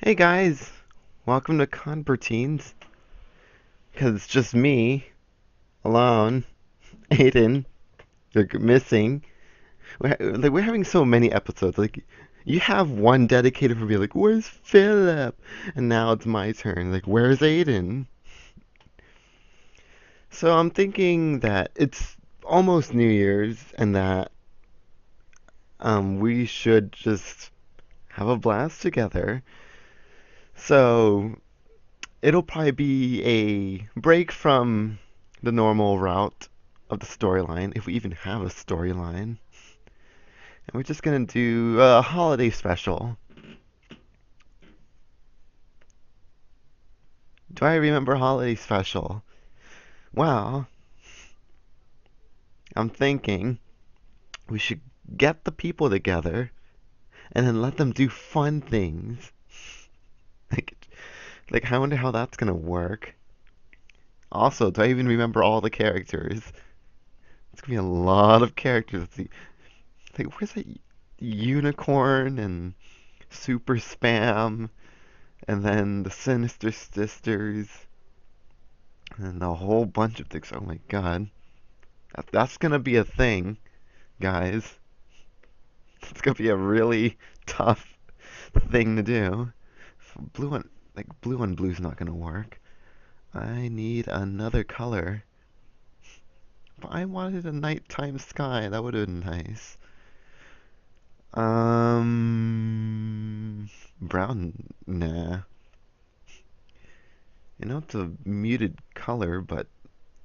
Hey guys, welcome to Conproteens. Because it's just me, alone, Aiden, you're missing. We're having so many episodes. Like, you have one dedicated for me, like, where's Philip? And now it's my turn. Like, where's Aiden? So I'm thinking that it's almost New Year's and that we should just have a blast together. So it'll probably be a break from the normal route of the storyline, if we even have a storyline. And we're just gonna do a holiday special. Do I remember holiday special? Well, I'm thinking we should get the people together and then let them do fun things. Like, like I wonder how that's gonna work. Also, do I even remember all the characters? It's gonna be a lot of characters. Let's see. Like, where's that unicorn and super spam, and then the Sinister Sisters, and a whole bunch of things. Oh my god. That's gonna be a thing, guys. It's gonna be a really tough thing to do. Blue on, blue on blue's not gonna work. I need another color. But I wanted a nighttime sky. That would have been nice. Brown, nah. You know, it's a muted color, but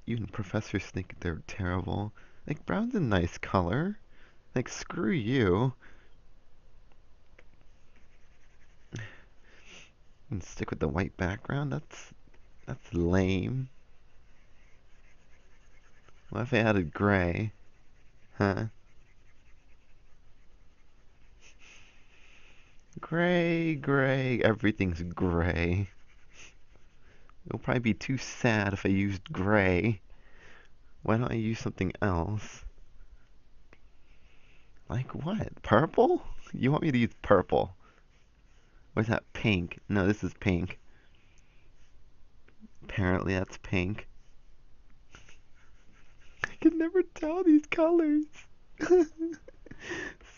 even professors think they're terrible. Like, brown's a nice color. Like, screw you. And stick with the white background? That's lame. What if I added gray? Huh? Gray, gray, everything's gray. It'll probably be too sad if I used gray. Why don't I use something else? Like what? Purple? You want me to use purple? Where's that pink? No, this is pink. Apparently that's pink. I can never tell these colors.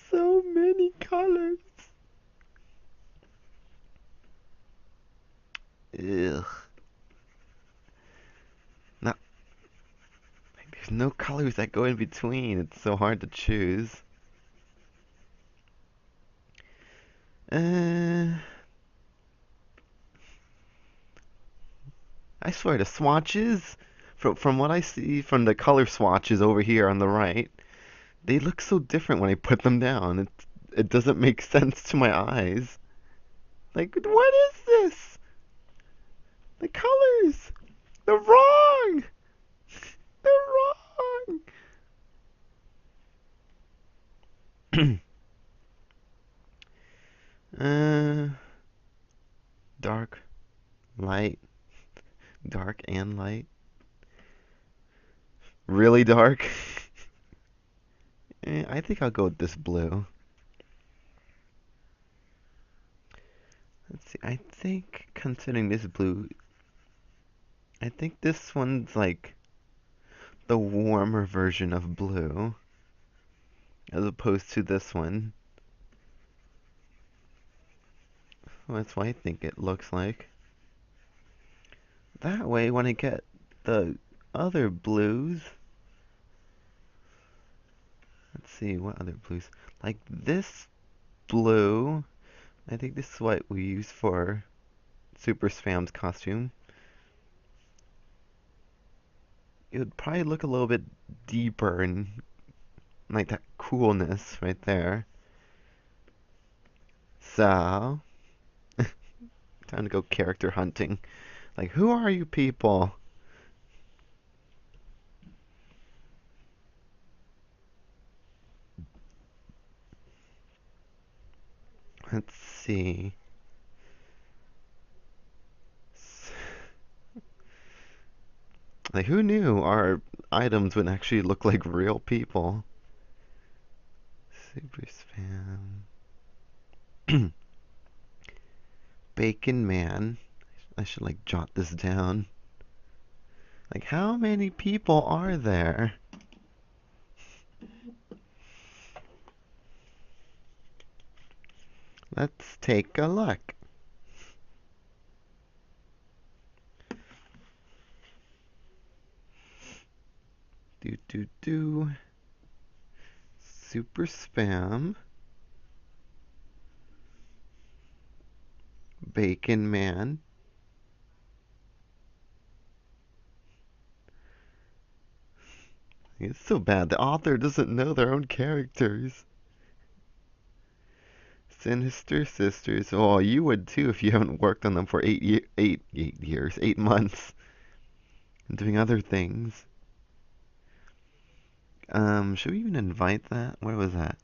So many colors. Ugh. Not, like, there's no colors that go in between. It's so hard to choose. Uh, I swear the swatches, from what I see from the color swatches over here on the right, they look so different when I put them down. It doesn't make sense to my eyes. Like, what is this? The colors! They're wrong! They're wrong! uh, dark, light, dark and light. Really dark? I think I'll go with this blue. Let's see, I think considering this blue, I think this one's like the warmer version of blue, as opposed to this one. Well, that's what I think it looks like. That way, when I get the other blues, let's see, what other blues? Like this blue, I think this is what we use for Super Spam's costume. It would probably look a little bit deeper and like that coolness right there. So, time to go character hunting. Like, who are you people? Let's see. Like, who knew our items would actually look like real people? Super spam. Bacon Man. I should like jot this down. Like, how many people are there? Let's take a look. Do. Super spam. Bacon Man. It's so bad. The author doesn't know their own characters. Sinister Sisters. Oh, you would too if you haven't worked on them for 8 years, 8 months, and doing other things. Should we even invite that? Where was that?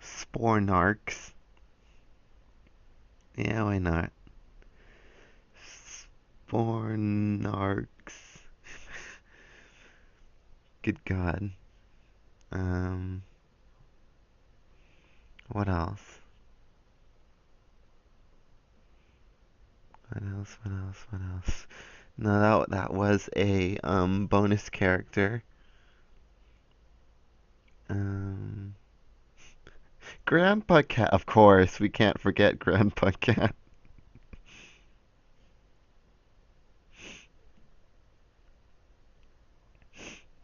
Spornarks. Yeah, why not? Spornarks. Good God. Um, what else? What else? No, that was a bonus character. Um, Grandpa Cat, of course. We can't forget Grandpa Cat.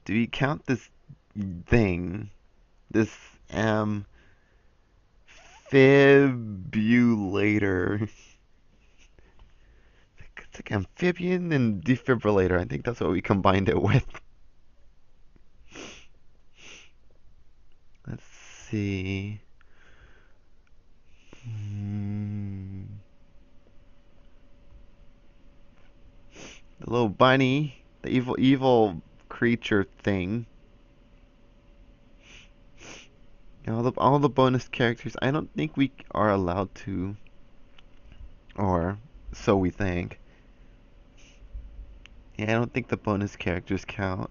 Do we count this thing? This amphibulator. It's like amphibian and defibrillator. I think that's what we combined it with. Let's see. The little bunny, the evil creature thing. All the bonus characters. I don't think we are allowed to, or so we think. Yeah, I don't think the bonus characters count.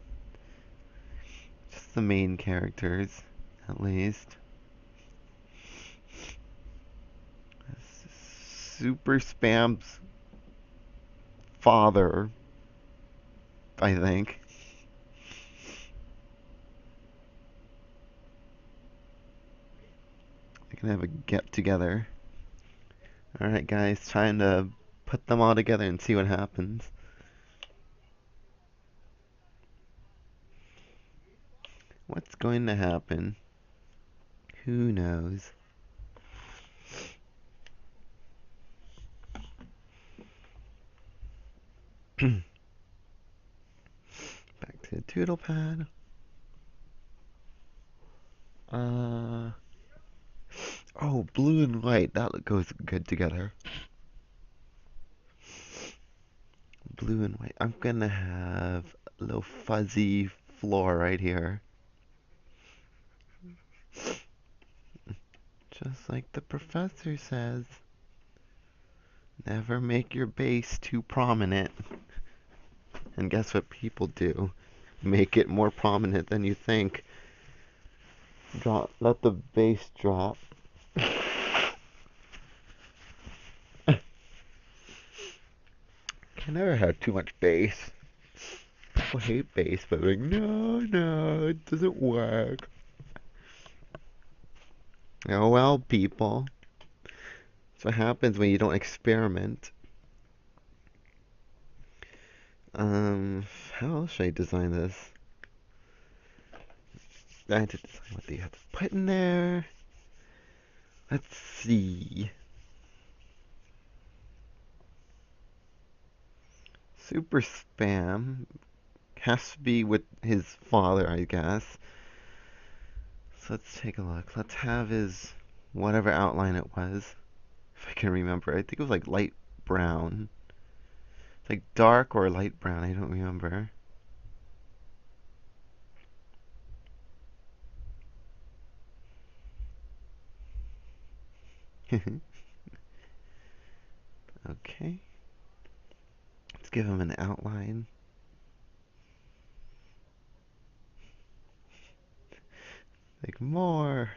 Just the main characters, at least. Super Spam's father, I think. I can have a get together. Alright, guys, time to put them all together and see what happens. What's going to happen? Who knows? Back to the doodle pad. Oh, blue and white. That goes good together. Blue and white. I'm gonna have a little fuzzy floor right here. Just like the professor says. Never make your base too prominent. And guess what people do? Make it more prominent than you think. Let the base drop. Can never have too much bass. People hate bass, but like, no, it doesn't work. Oh well, people. That's what happens when you don't experiment. How else should I design this? I had to design what they have to put in there. Let's see. Super spam has to be with his father, I guess. So let's take a look. Let's have his whatever outline it was, if I can remember. I think it was like light brown. It's like dark or light brown. I don't remember. Okay. Let's give him an outline. Like more.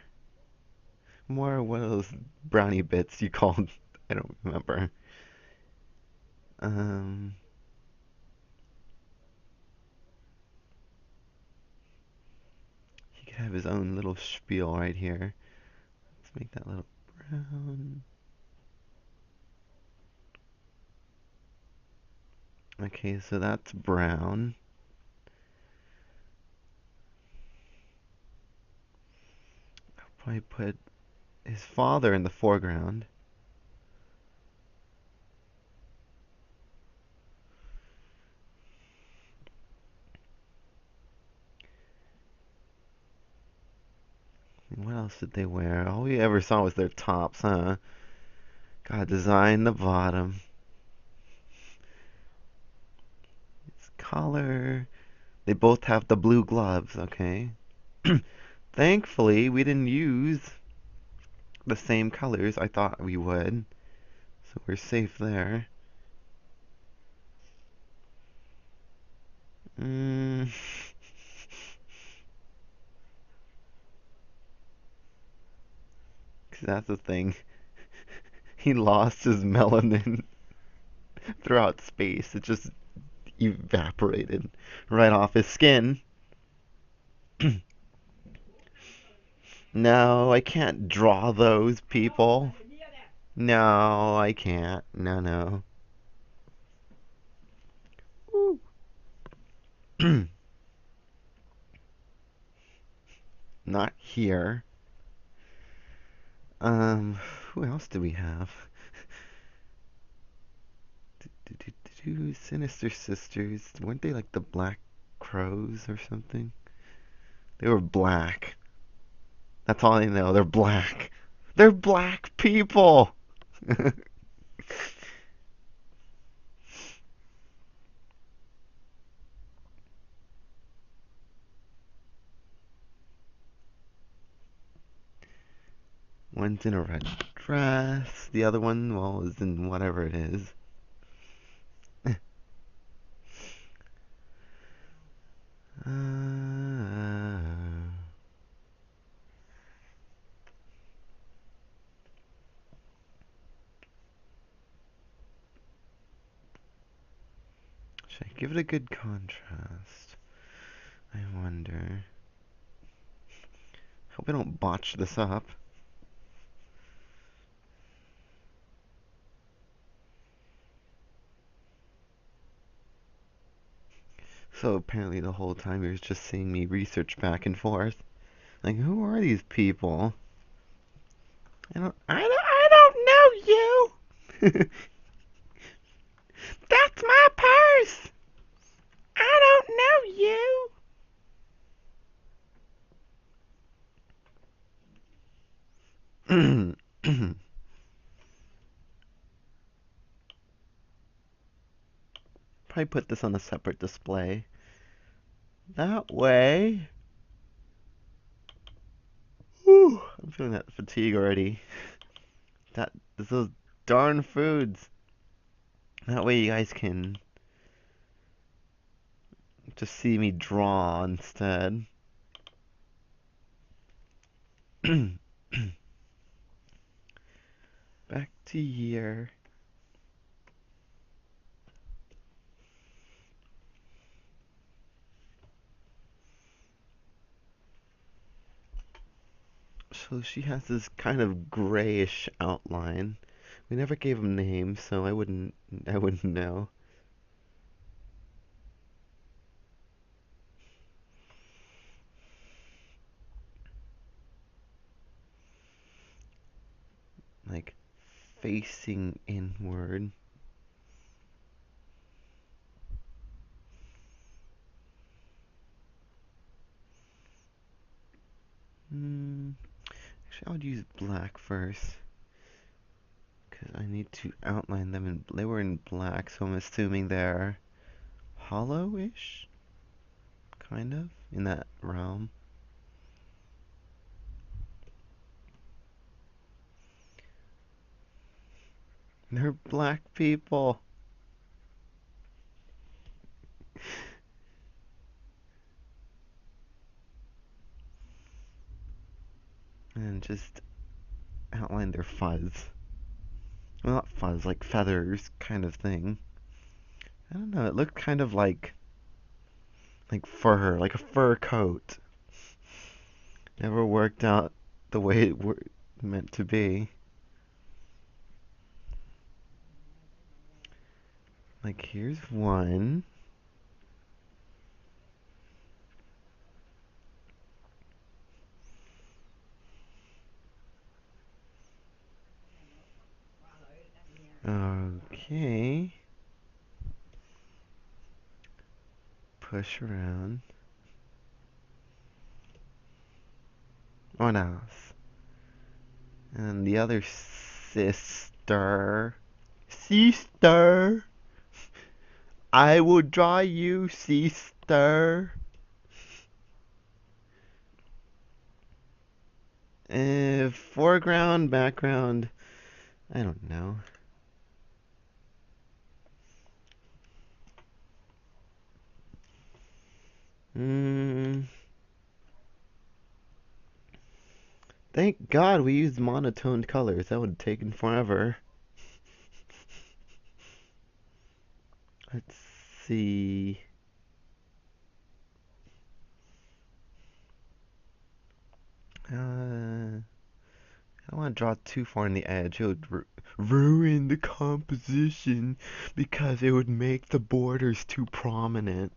More one of those brownie bits you called. I don't remember. Um, he could have his own little spiel right here. Let's make that little brown. Okay, so that's brown. I'll probably put his father in the foreground. And what else did they wear? All we ever saw was their tops, huh? Gotta design the bottom. It's collar. They both have the blue gloves, okay? Thankfully, we didn't use the same colors I thought we would, so we're safe there. Mm. 'Cause that's the thing. He lost his melanin throughout space. It just evaporated right off his skin. No, I can't draw those people. No, I can't. No, no. Not here. Um, who else do we have? Sinister Sisters. Weren't they like the Black Crows or something? They were black. That's all I know. They're black. They're black people. One's in a red dress. The other one, well, is in whatever it is. Uh, should I give it a good contrast? I wonder. Hope I don't botch this up. So apparently the whole time you're just seeing me research back and forth. Like, who are these people? I don't know you. That's my purse. I don't know you. Probably put this on a separate display. That way. Whew, I'm feeling that fatigue already. That those darn foods. That way you guys can just see me draw instead. Back to here. So she has this kind of grayish outline. We never gave them names, so I wouldn't know. Like facing inward. Actually, I would use black first. Because I need to outline them in. They were in black, so I'm assuming they're hollow-ish? Kind of? In that realm. They're black people. And just outline their fuzz. Well, not fuzz, like feathers kind of thing. I don't know, it looked kind of like fur, like a fur coat. Never worked out the way it meant to be. Like, here's one. Okay. Push around. What else? And the other sister. Sister! I will draw you, sister. Foreground, background, I don't know. Hmm. Thank God we used monotoned colors. That would have taken forever. Let's see. I don't want to draw too far on the edge. It would ruin the composition because it would make the borders too prominent.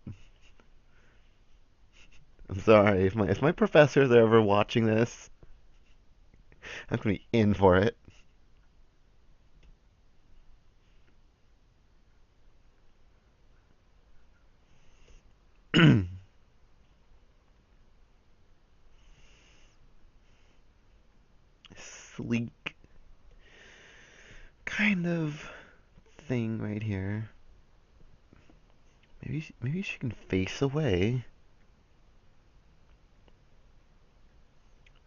I'm sorry if my professors are ever watching this. I'm gonna be in for it. Sleek kind of thing right here. Maybe she can face away.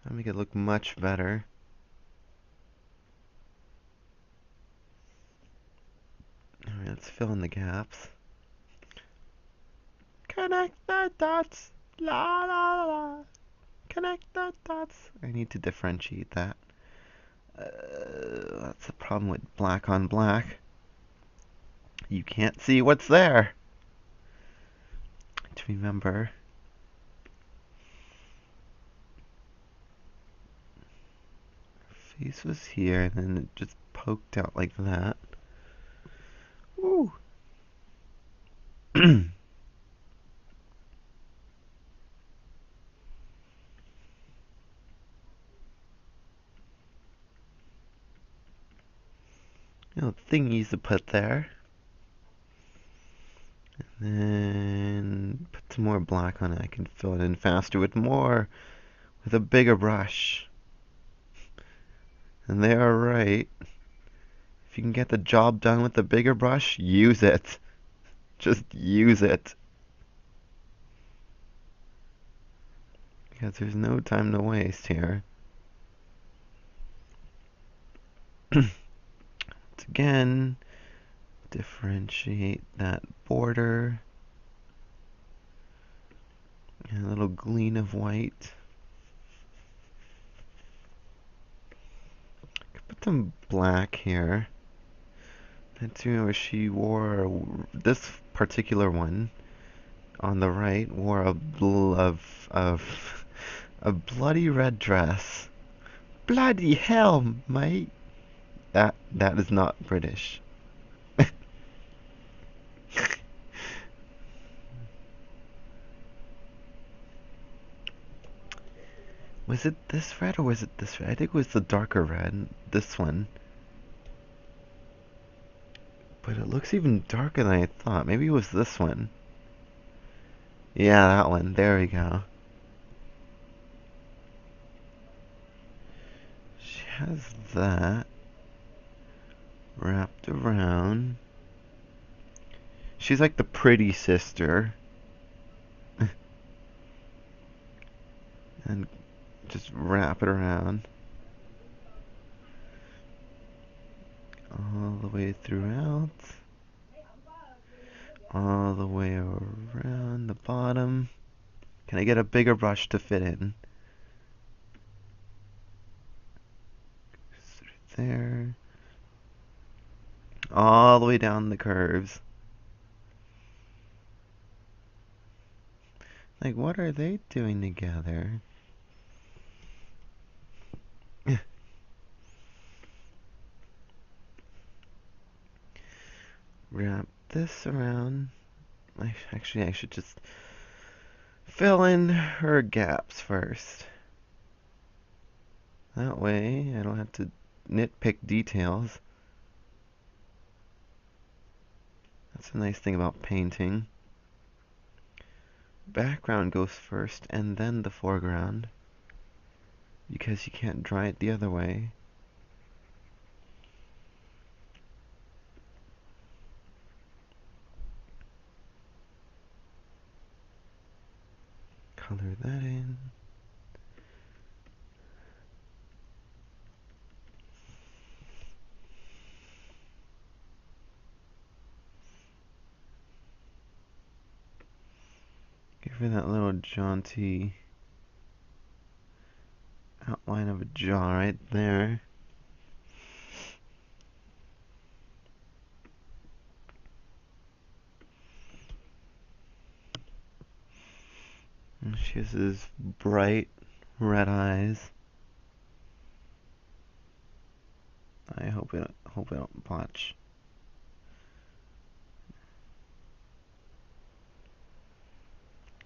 That'll make it look much better. Alright, let's fill in the gaps. Connect the dots. La la la. Connect the dots. I need to differentiate that. That's the problem with black on black. You can't see what's there. To remember. Face was here, and then it just poked out like that. Ooh. Little thingies to put there. And then put some more black on it. I can fill it in faster with with a bigger brush. And they are right. If you can get the job done with the bigger brush, use it. Just use it. Because there's no time to waste here. Once again, differentiate that border. And a little gleam of white. Put some black here. Let's remember she wore this particular one on the right wore a bloody red dress. Bloody hell, mate! That is not British. Was it this red or was it this red? I think it was the darker red. This one. But it looks even darker than I thought. Maybe it was this one. Yeah, that one. There we go. She has that wrapped around. She's like the pretty sister. And just wrap it around. All the way throughout. All the way around the bottom. Can I get a bigger brush to fit in? all the way down the curves. Like, what are they doing together? Wrap this around. Actually, I should just fill in her gaps first. That way, I don't have to nitpick details. That's a nice thing about painting. Background goes first and then the foreground, because you can't dry it the other way. Color that in. Give her that little jaunty outline of a jaw right there. And she has these bright red eyes. I hope I don't botch.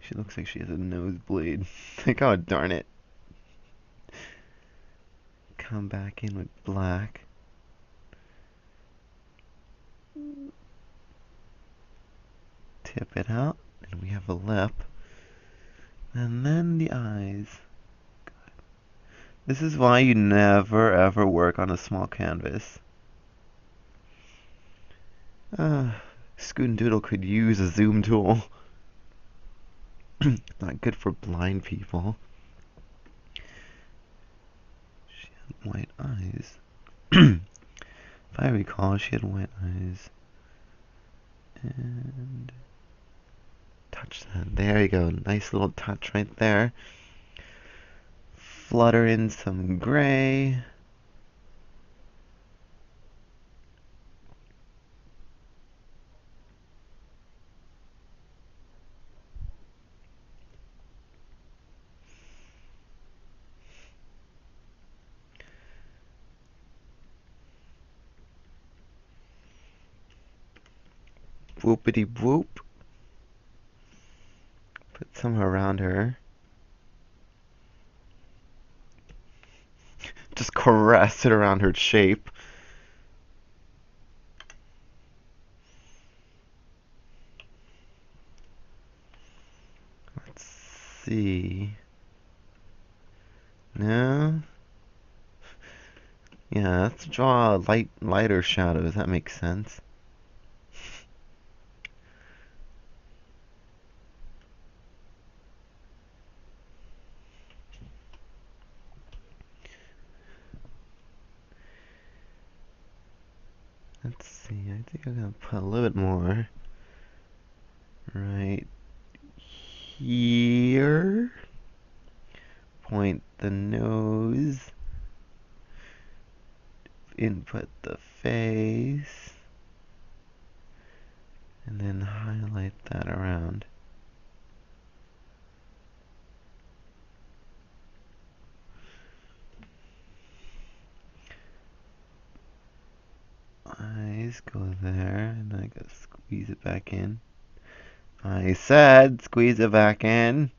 She looks like she has a nosebleed. Like, oh darn it. Come back in with black. Tip it out, and we have a lip. And then the eyes. This is why you never ever work on a small canvas. Scoot and Doodle could use a zoom tool. Not good for blind people. She had white eyes. If I recall, she had white eyes. And touch that. There you go. Nice little touch right there. Flutter in some gray. Whoopity whoop. Put some around her. Just caress it around her shape. Let's see. No? Yeah, let's draw lighter shadows. That makes sense. Let's see, I think I'm gonna put a little bit more right here. Point the nose. Input the face. And then highlight that around. Eyes go there, and then I gotta squeeze it back in. I said squeeze it back in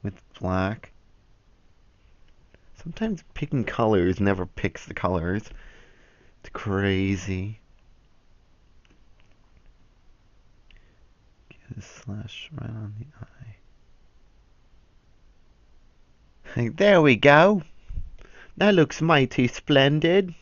with black. Sometimes picking colors never picks the colors. It's crazy. Get a slash right on the eye. There we go. That looks mighty splendid.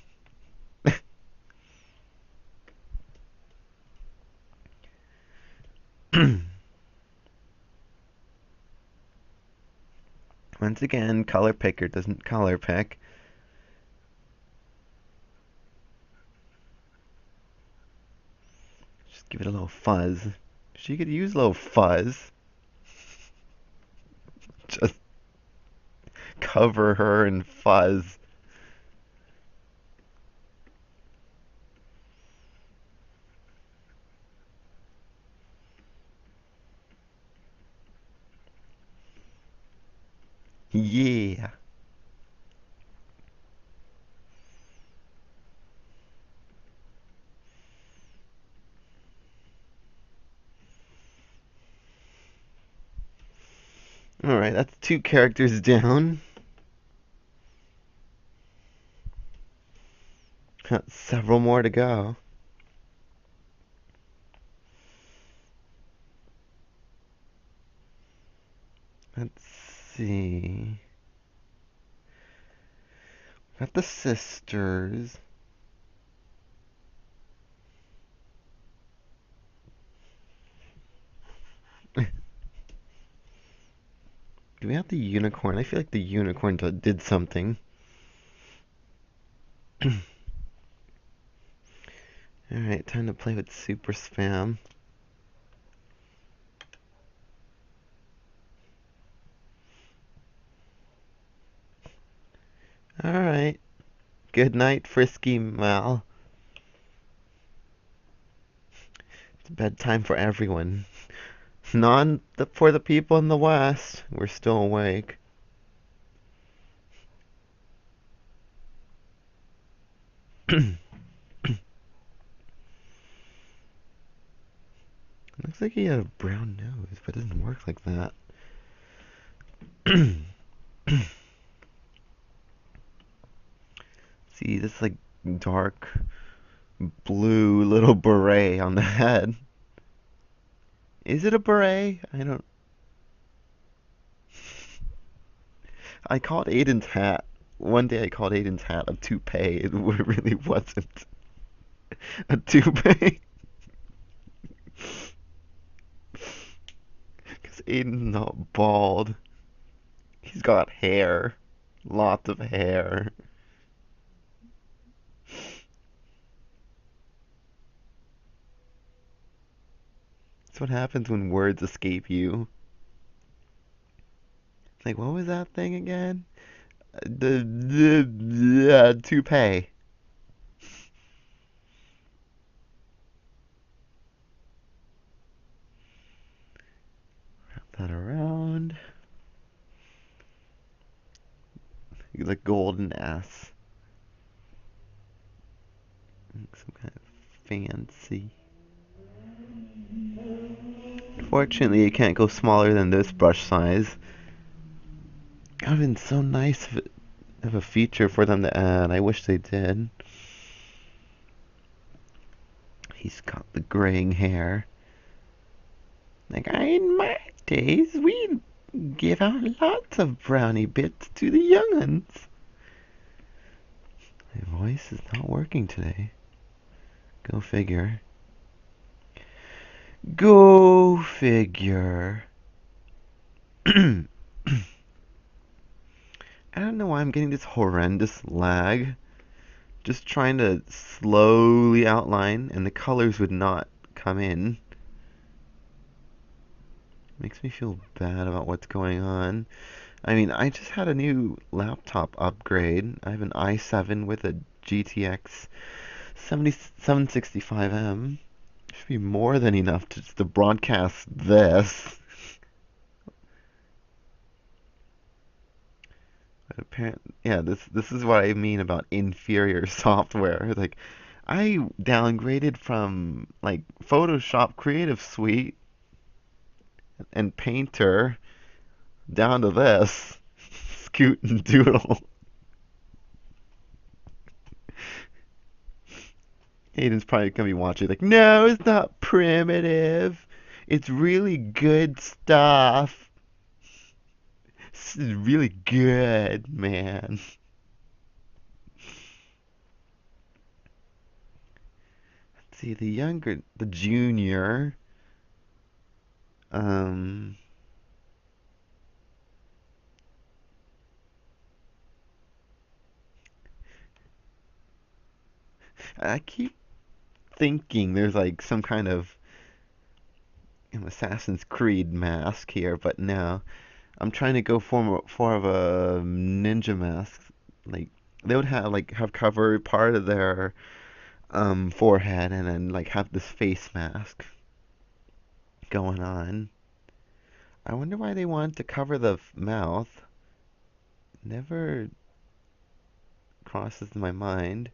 Once again, color picker doesn't color pick. Just give it a little fuzz. She could use a little fuzz. Just cover her in fuzz. Yeah. Alright, that's two characters down. Several more to go. Let's see. Got the sisters. Do we have the unicorn? I feel like the unicorn did something. Alright, time to play with super spam. Alright. Good night, Frisky Mal. It's bedtime for everyone. Not for the people in the West. We're still awake. Looks like he had a brown nose, but it doesn't work like that. See, this like dark blue little beret on the head. Is it a beret? I don't. I called Aiden's hat. One day I called Aiden's hat a toupee. It really wasn't a toupee. Because Aiden's not bald. He's got hair. Lots of hair. That's what happens when words escape you. Like, what was that thing again? The toupee. Wrap that around. The golden S. Some kind of fancy. Fortunately, you can't go smaller than this brush size. That would have been so nice of a feature for them to add. I wish they did. He's got the graying hair. Like, in my days, we'd give out lots of brownie bits to the young'uns. My voice is not working today. Go figure. Go figure. I don't know why I'm getting this horrendous lag. Just trying to slowly outline and the colors would not come in. Makes me feel bad about what's going on. I mean, I just had a new laptop upgrade. I have an i7 with a GTX 7765M. Should be more than enough to broadcast this. But apparently, yeah, this is what I mean about inferior software. Like, I downgraded from like Photoshop Creative Suite and Painter down to this. Scoot and Doodle. Aiden's probably gonna be watching like, no, it's not primitive. It's really good stuff. This is really good, man. Let's see, the junior, um, I keep thinking there's like some kind of Assassin's Creed mask here, but no. I'm trying to go for more of a ninja mask. Like they would have cover part of their forehead and then like have this face mask going on. I wonder why they wanted to cover the mouth. never crosses my mind.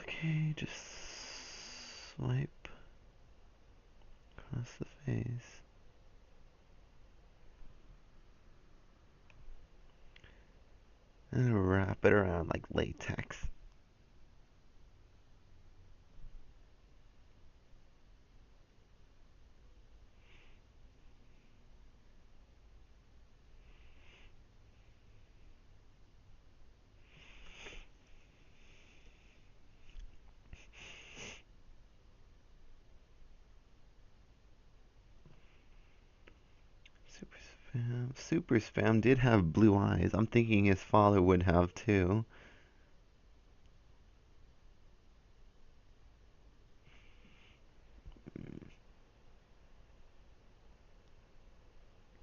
Okay, just swipe across the face. And wrap it around like latex. Super Spam. Super Spam did have blue eyes. I'm thinking his father would have too.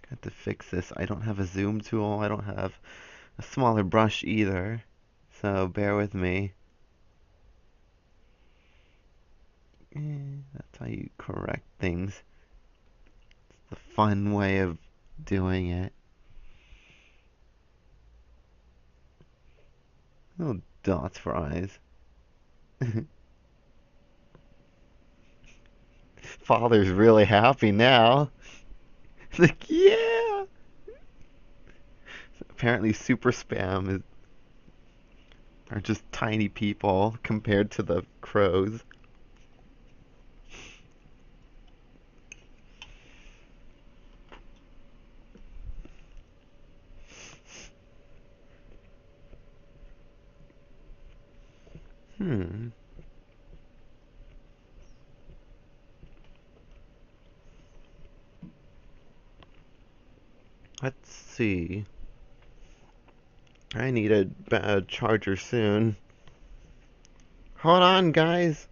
Got to fix this. I don't have a zoom tool. I don't have a smaller brush either. So bear with me. That's how you correct things. It's the fun way of doing it. Little dots for eyes. Father's really happy now. Like, yeah! Apparently super spam are just tiny people compared to the crows. Hmm. Let's see. I need a bad charger soon. Hold on, guys.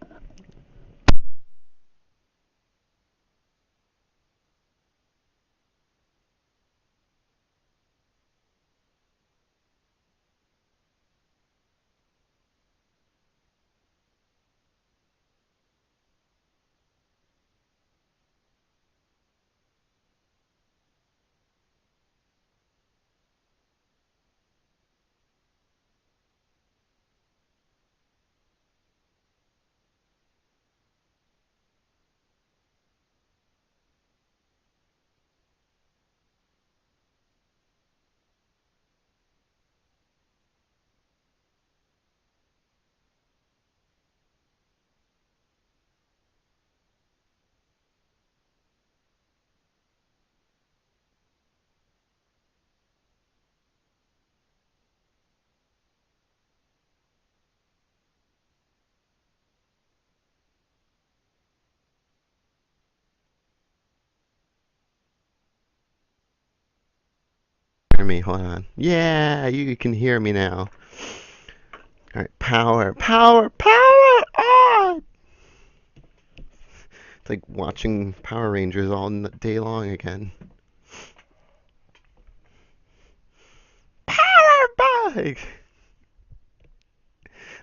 Hear me, hold on. Yeah, you can hear me now. Alright, power, power, power on! It's like watching Power Rangers all day long again. Power bike!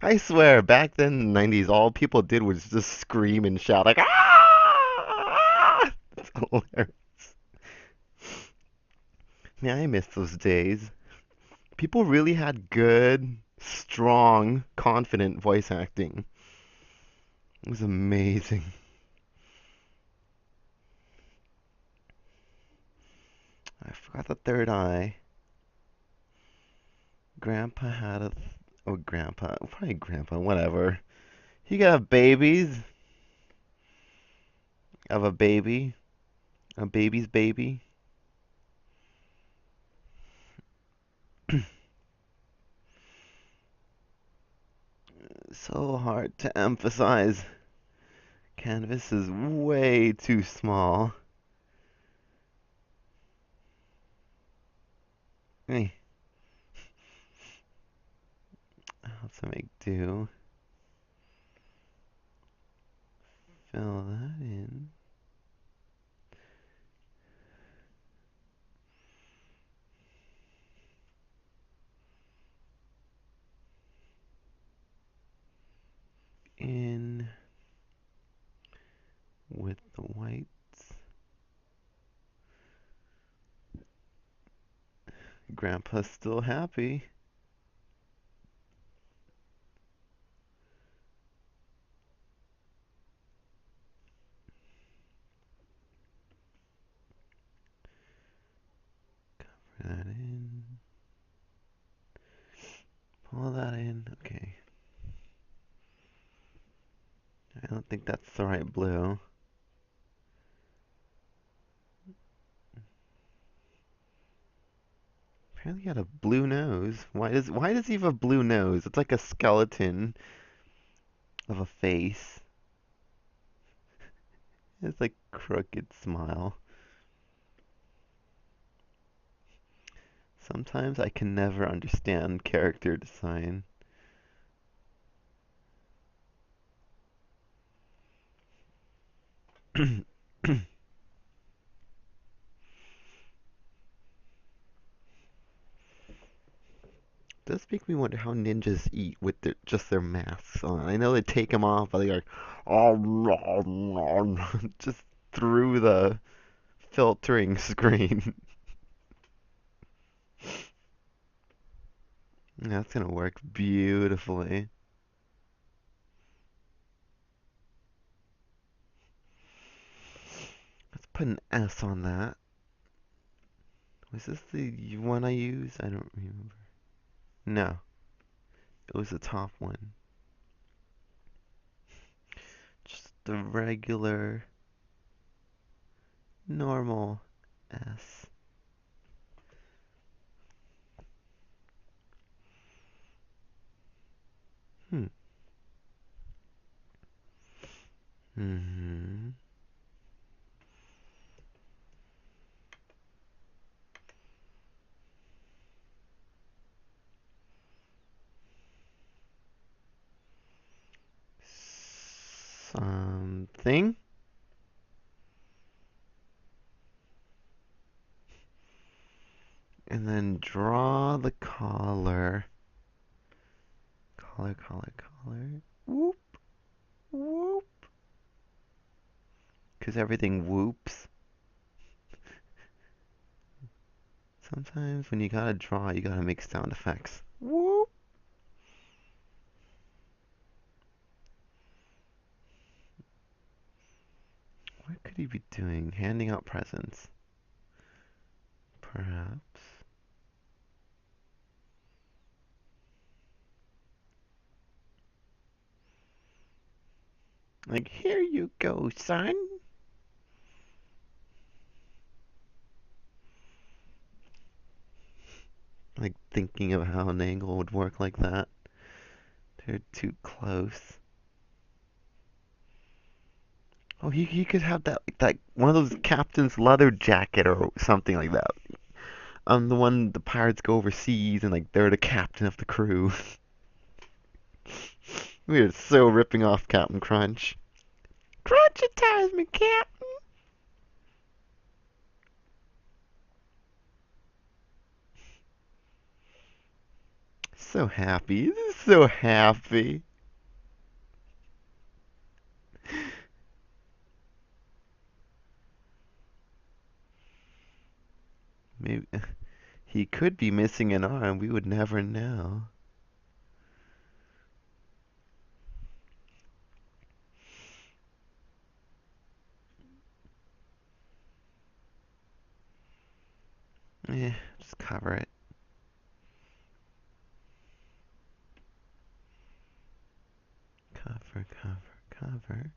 I swear, back then in the 90s, all people did was just scream and shout, like, ah! It's hilarious. Man, I miss those days. People really had good, strong, confident voice acting. It was amazing. I forgot the third eye. Grandpa had a. Oh, Grandpa. Probably Grandpa, whatever. He got babies. Of a baby. A baby's baby. So hard to emphasize. Canvas is way too small. Hey, how to make do? Fill that in. In with the whites. Grandpa's still happy. Put that in. Pull that in. Okay. I don't think that's the right blue. Apparently he had a blue nose. Why does he have a blue nose? It's like a skeleton of a face. It's like crooked smile. Sometimes I can never understand character design. Does make me wonder how ninjas eat with just their masks on. I know they take them off, but they're like, oh, just through the filtering screen. That's gonna work beautifully. Let's put an S on that. Was this the one I used? I don't remember. No, it was the top one. Just the regular, normal S. Hmm. Mm-hmm. Something. And then draw the collar. Collar, collar, collar. Whoop, whoop. Because everything whoops. Sometimes when you gotta draw, you gotta make sound effects. Whoop. What could he be doing? Handing out presents. Perhaps. Like, here you go, son. Like, thinking of how an angle would work like that. They're too close. Oh, he could have that one of those captain's leather jacket or something like that. The one the pirates go overseas and like they're the captain of the crew. We are so ripping off Captain Crunch. Crunchitize me, Captain. So happy. This is so happy. Maybe he could be missing an arm. We would never know. Yeah, just cover it. Cover, cover, cover.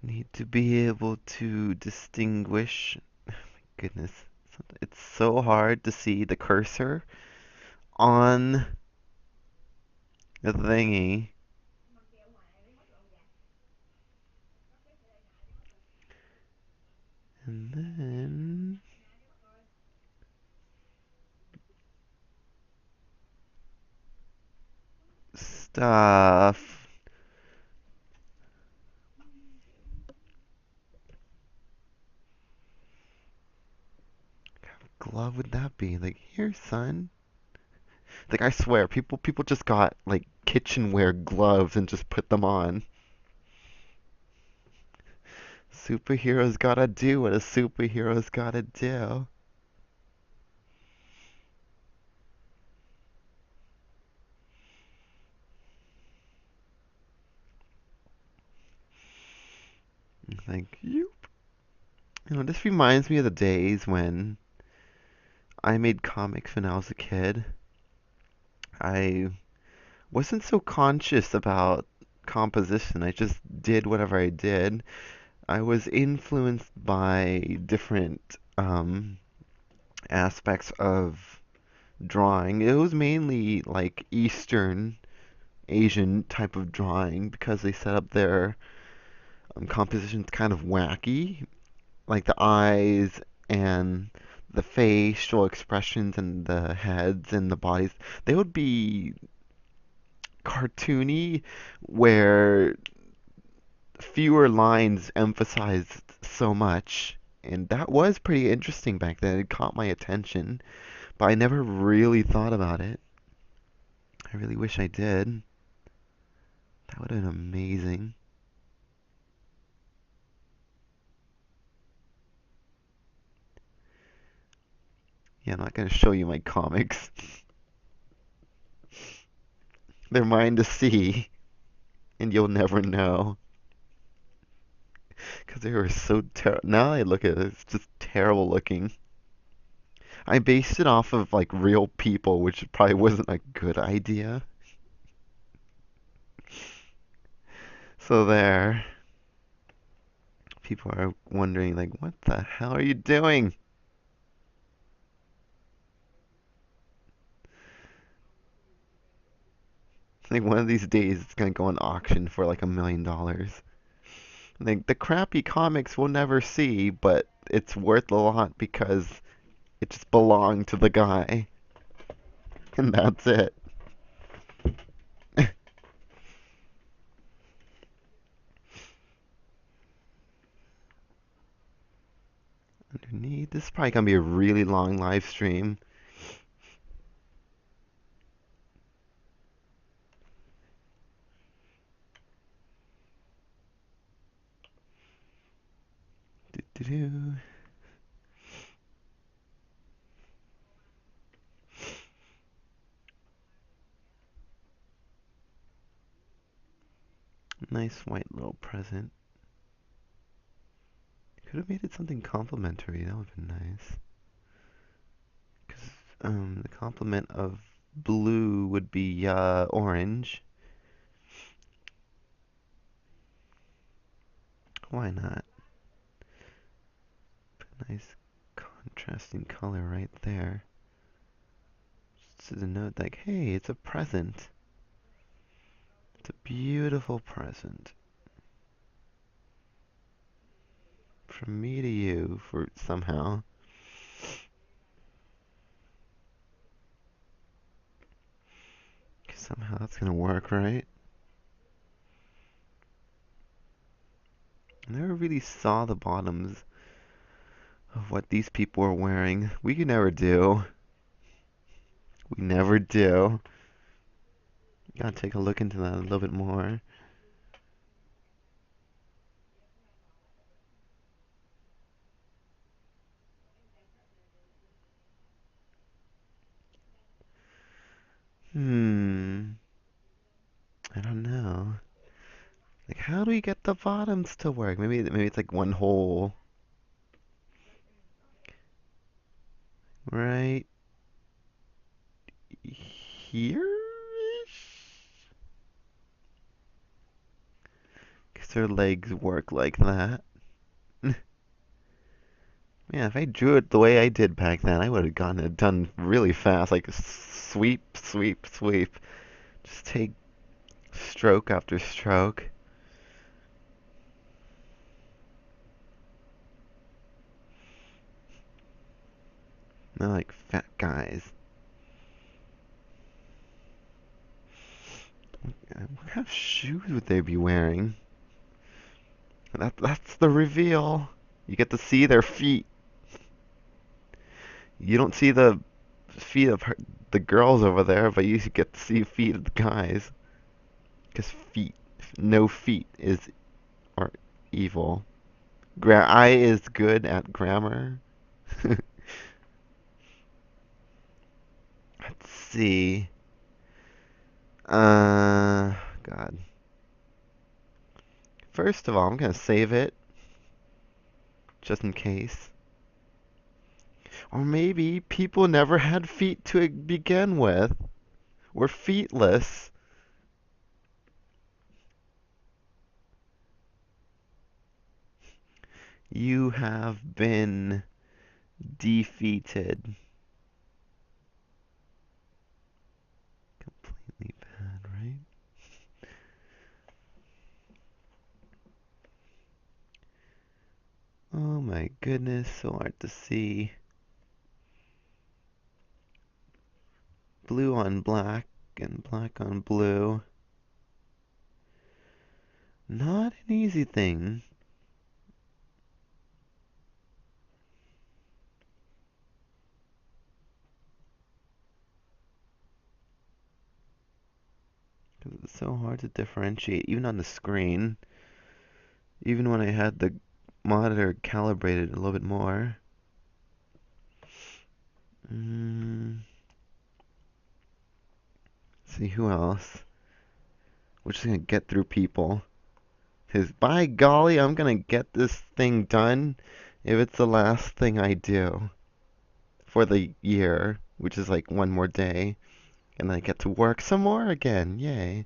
Need to be able to distinguish. Oh my goodness. It's so hard to see the cursor on the thingy. And then stuff. What kind of glove would that be? Like, here, son. Like, I swear, people just got like kitchenware gloves and just put them on. Superheroes gotta do what a superhero's gotta do. Like, you this reminds me of the days when I made comics when I was a kid. I wasn't so conscious about composition. I just did whatever I did. I was influenced by different aspects of drawing. It was mainly like Eastern Asian type of drawing because they set up their compositions kind of wacky, like the eyes and the facial expressions and the heads and the bodies. They would be cartoony where fewer lines emphasized so much. And that was pretty interesting back then. It caught my attention, but I never really thought about it. I really wish I did. That would have been amazing. Yeah, I'm not going to show you my comics. They're mine to see, and you'll never know. Because they were so terrible. Now I look at it, it's just terrible looking. I based it off of like real people, which probably wasn't a good idea. So there. People are wondering like, what the hell are you doing? Like one of these days it's gonna go on auction for like $1 million. Like the crappy comics we'll never see, but it's worth a lot because it just belonged to the guy. And that's it. Underneath, this is probably gonna be a really long live stream. Doo-doo-doo. Nice white little present. Could have made it something complimentary. That would have been nice. Because the complement of blue would be orange. Why not? Nice contrasting color right there. Just to denote like, hey, it's a present. It's a beautiful present. From me to you for somehow. 'Cause somehow that's gonna work, right? I never really saw the bottoms of what these people are wearing. We could never do. We never do. Gotta take a look into that a little bit more. Hmm. I don't know. Like, how do we get the bottoms to work? Maybe it's like one hole right here-ish? Because their legs work like that. Man, if I drew it the way I did back then, I would have gotten it done really fast. Like, sweep, sweep, sweep. Just take stroke after stroke. They're like fat guys. What kind of shoes would they be wearing? That's the reveal. You get to see their feet. You don't see the feet of the girls over there, but you get to see feet of the guys. Because feet, no feet is are evil. I is good at grammar. Let's see. God. First of all, I'm gonna save it just in case. Or maybe people never had feet to begin with. We're feetless. You have been defeated. Completely bad, right? Oh my goodness, so hard to see. Blue on black and black on blue. Not an easy thing. Because it's so hard to differentiate, even on the screen. Even when I had the monitor calibrated a little bit more. See who else. We're just gonna get through people. Because by golly, I'm gonna get this thing done if it's the last thing I do for the year, which is like one more day. And then I get to work some more again. Yay.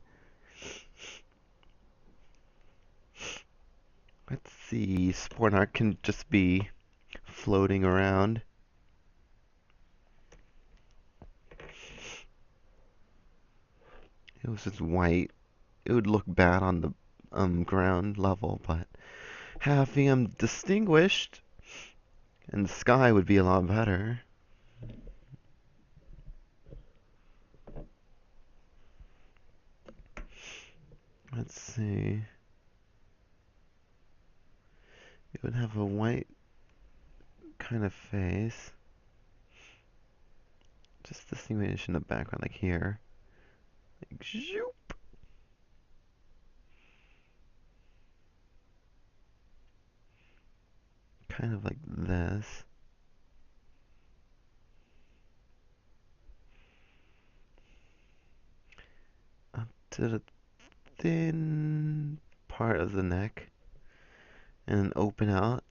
Let's see. Sport art can just be floating around. It was just white. It would look bad on the ground level, but having them distinguished in the sky would be a lot better. Let's see. It would have a white kind of face. Just distinguish in the background, like here. Like, zoop. Kind of like this. Up to the thin part of the neck. And then open out.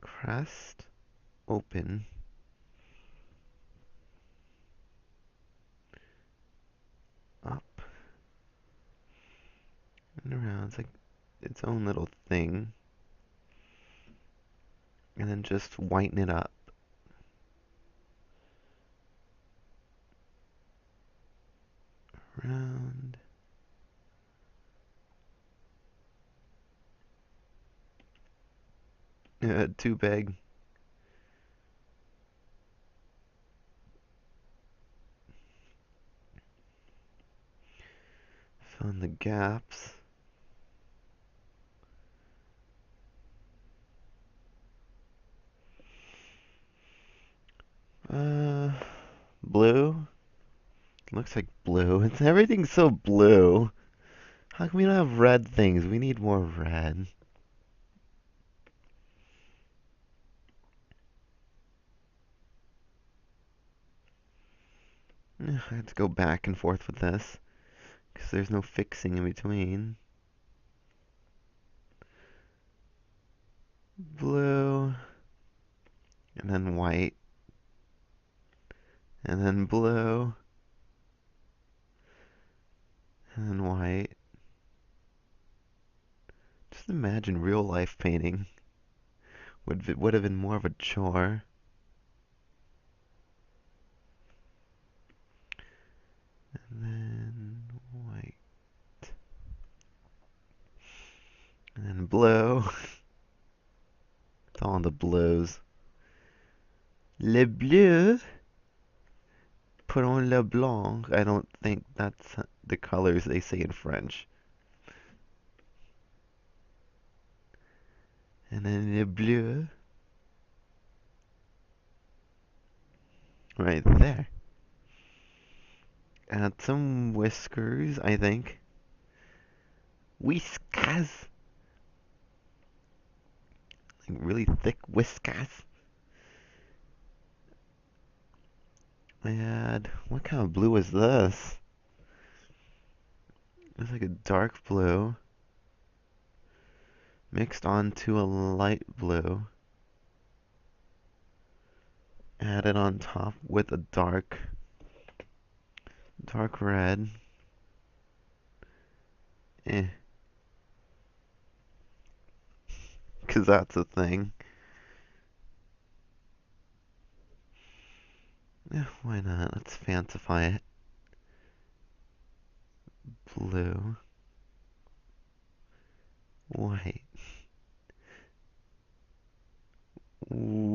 Crest. Open. Up. And around. It's like its own little thing. And then just whiten it up. Around. Too big. Fill in the gaps. Uh, blue? Looks like blue. Everything's so blue. How come we don't have red things? We need more red. I have to go back and forth with this because there's no fixing in between. Blue, and then white, and then blue, and then white. Just imagine real life painting would have been more of a chore. And then white, and then blue. It's all in the blues. Le bleu. Prenons le blanc. I don't think that's the colors they say in French. And then le bleu. Right there. Add some whiskers, I think. Whiskas. Like really thick whiskas. Add, what kind of blue is this? It's like a dark blue mixed onto a light blue. Add it on top with a dark red. Eh, cause that's a thing. Yeah, why not? Let's fancify it. Blue, white, white,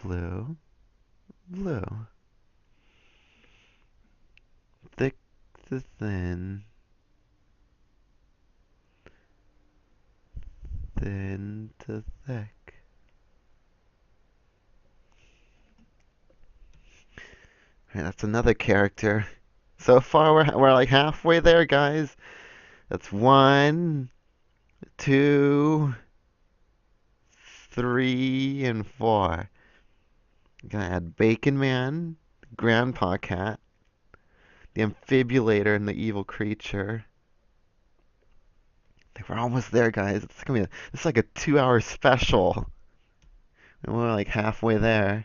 blue, blue. Thick to thin, thin to thick. Alright, that's another character. So far, we're like halfway there, guys. That's 1, 2, 3, and 4. Gonna add Bacon Man, Grandpa Cat, the Amphibulator, and the Evil Creature. I think we're almost there, guys. It's like a 2-hour special, and we're like halfway there.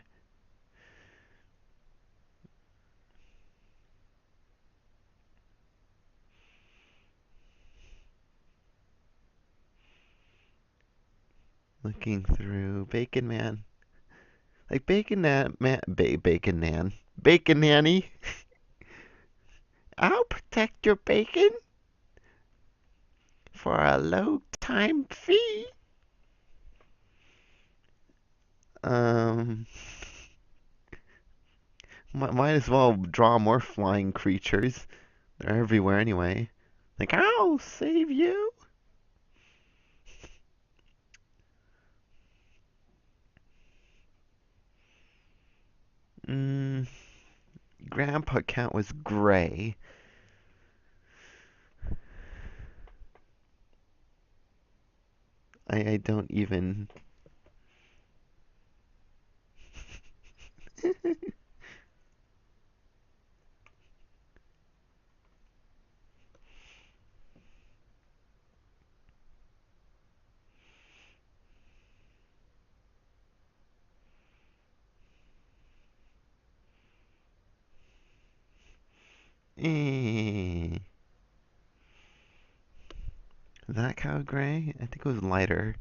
Looking through Bacon Man, like Bacon Nan, Bacon Nanny. I'll protect your bacon for a low time fee. Um, might as well draw more flying creatures. They're everywhere anyway. Like, I'll save you. Mm, Grandpa Cat was gray. I don't even. Eh. Is that cow gray? I think it was lighter.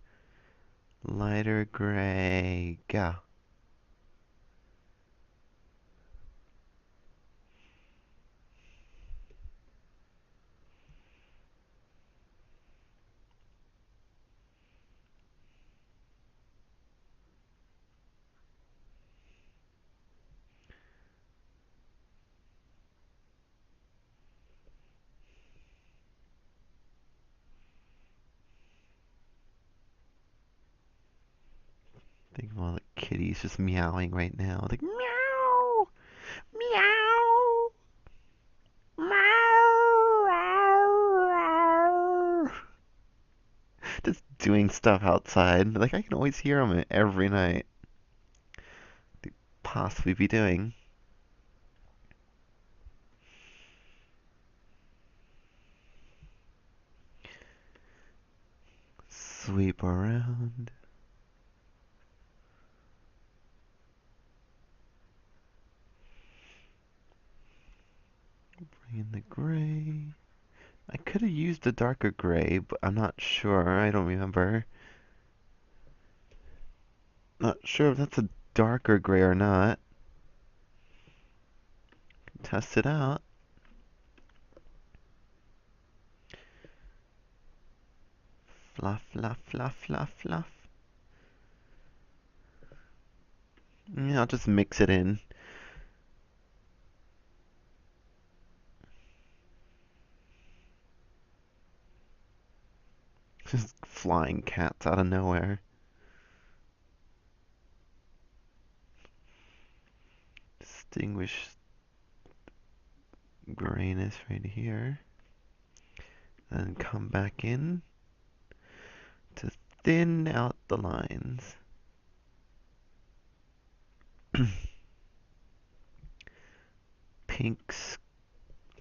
Lighter gray. Go. Think of all the kitties just meowing right now. Like, meow! Meow! Meow! Just doing stuff outside. Like, I can always hear them every night. They possibly be doing. Sweep around. Bring in the gray. I could have used a darker gray, but I'm not sure. I don't remember. Not sure if that's a darker gray or not. Test it out. Fluff, fluff, fluff, fluff, fluff. Yeah, I'll just mix it in. Just flying cats out of nowhere. extinguish grayness right here. Then come back in to thin out the lines. Pink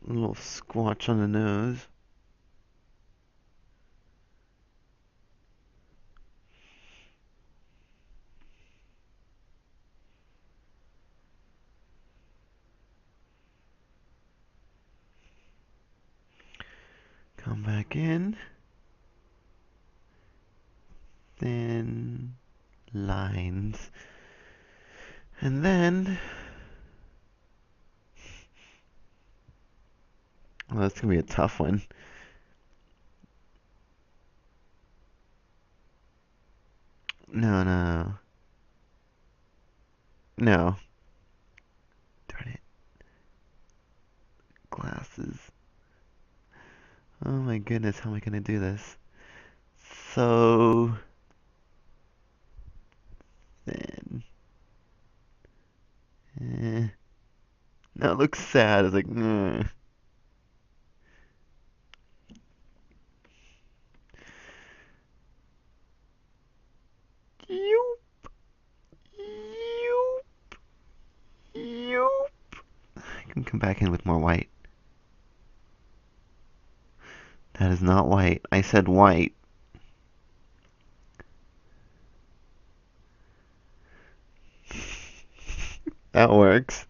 little squatch on the nose. Come back in. Thin lines. And then, well, that's gonna be a tough one. No, no, no. Darn it. Glasses. Oh my goodness, how am I gonna do this? So thin. Eh. No, it looks sad. It's like, Yoop, yoop, yoop. I can come back in with more white. That is not white. I said white. That works.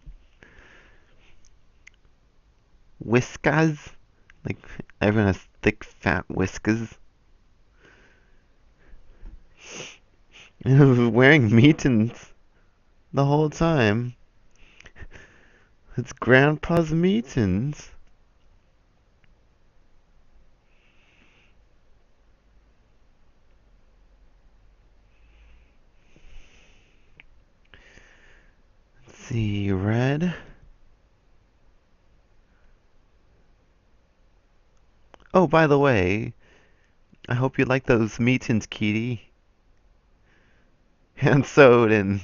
Whiskas? Like, everyone has thick, fat whiskers. I was wearing mittens the whole time. It's Grandpa's mittens. Let's see, red. Oh, by the way, I hope you like those mittens, Kitty. Hand sewed and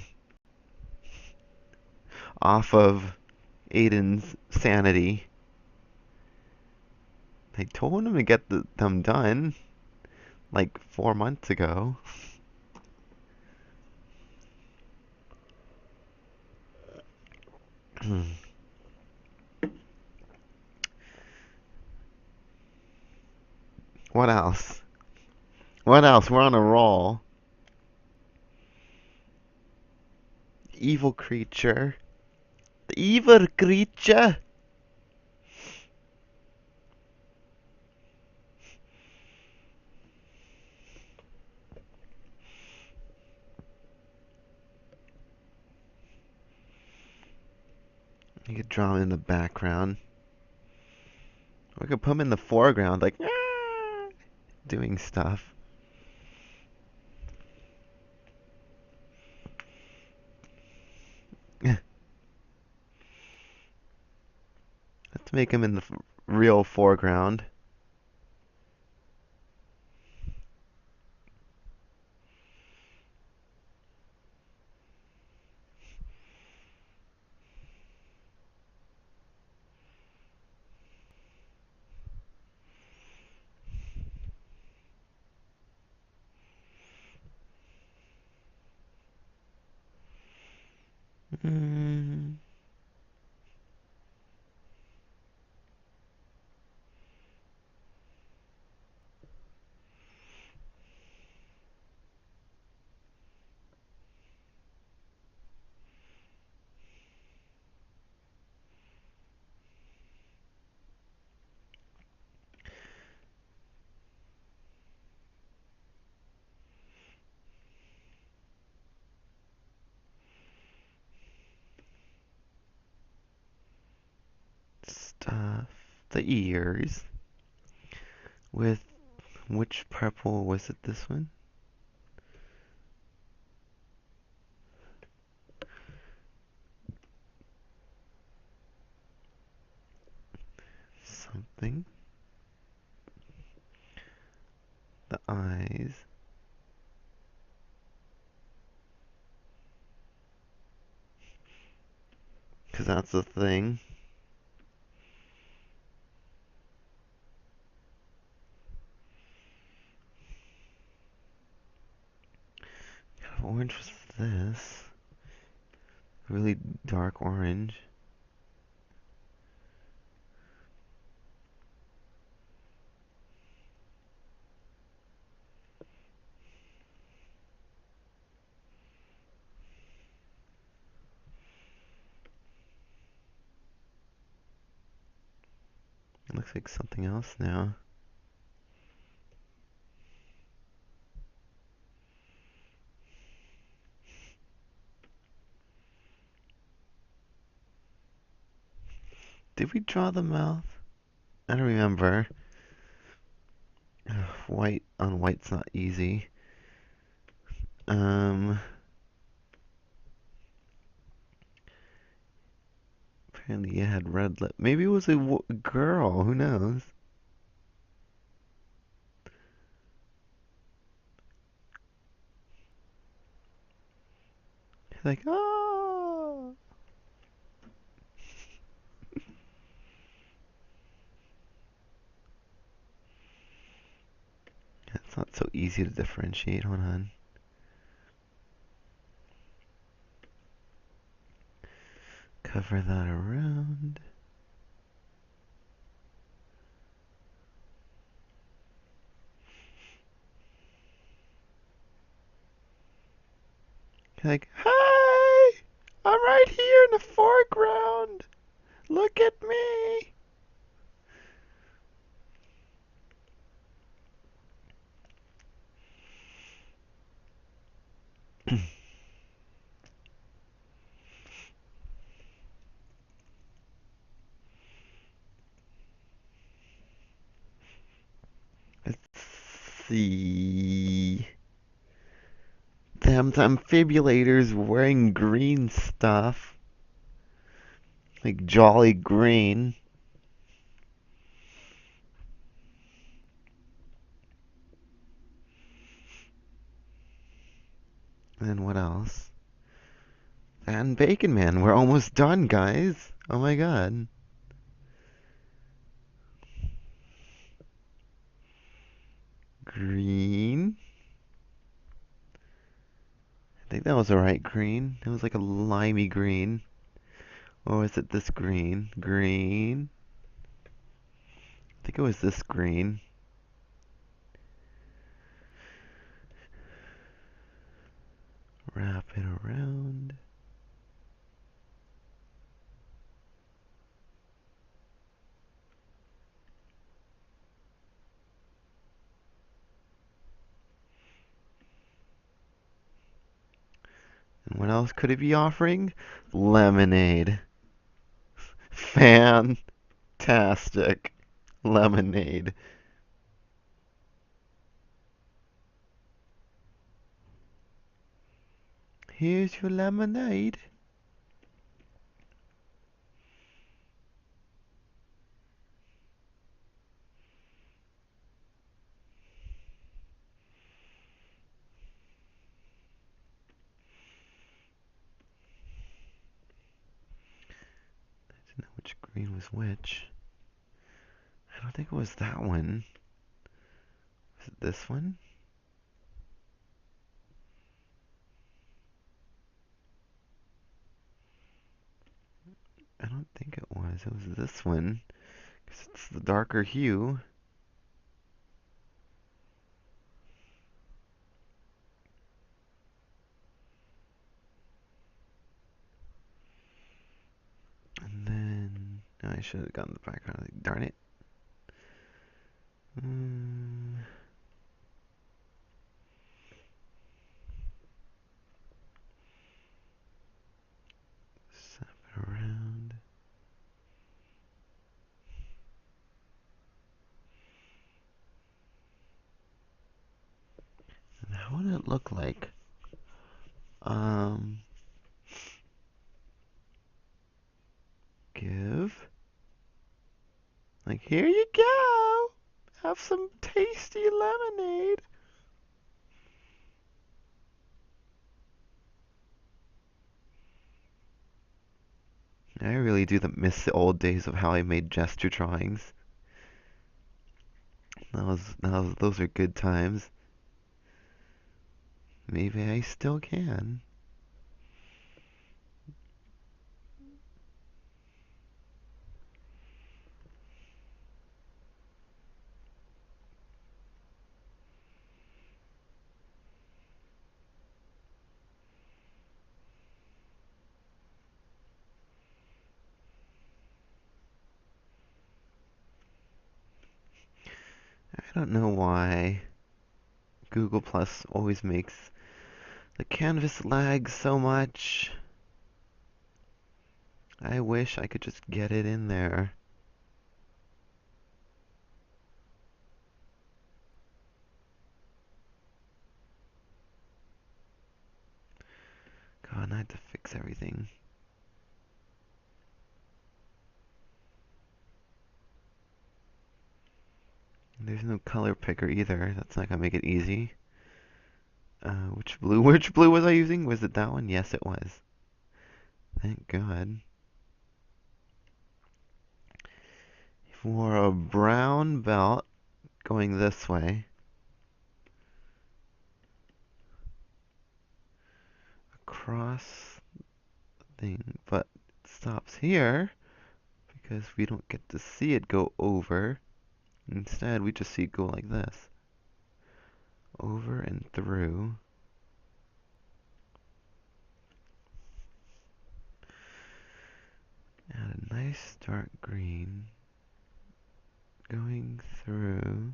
off of Aiden's sanity. I told him to get them done like 4 months ago. What else? What else? We're on a roll. Evil creature. The evil creature. You could draw him in the background. We could put him in the foreground, like doing stuff. Let's make him in the real foreground. Mm. Stuff. The ears. With which purple was it, this one? Something. The eyes. 'cause that's the thing. What orange was this? Really dark orange. It looks like something else now. Did we draw the mouth? I don't remember. White on white's not easy. Apparently it had red lip. Maybe it was a girl. Who knows? Like, oh. It's not so easy to differentiate. Hold on. Cover that around. Like, hi! I'm right here in the foreground. Look at me. Let's see. Them amphiboulators wearing green stuff. Like jolly green. And then what else? And Bacon Man. We're almost done, guys. Oh my god. Green. I think that was the right green. It was like a limey green. Or was it this green? Green. I think it was this green. Wrap it around. And what else could it be offering? Lemonade. Fantastic. Lemonade. Here's your lemonade. I didn't know which green was which. I don't think it was that one. Was it this one? I don't think it was. It was this one. Because it's the darker hue. And then... No, I should have gotten the background. Like, darn it. Snap it around. And how would it look like? Give. Like, here you go. Have some tasty lemonade. I really do miss the old days of how I made gesture drawings. Those are good times. Maybe I still can. I don't know why Google Plus always makes the canvas lag so much. I wish I could just get it in there. God, I had to fix everything. There's no color picker either. That's not gonna make it easy. Which blue? Which blue was I using? Was it that one? Yes, it was. Thank God. For a brown belt going this way, across the thing, but it stops here because we don't get to see it go over. Instead, we just see it go like this. Over and through. Add a nice dark green going through.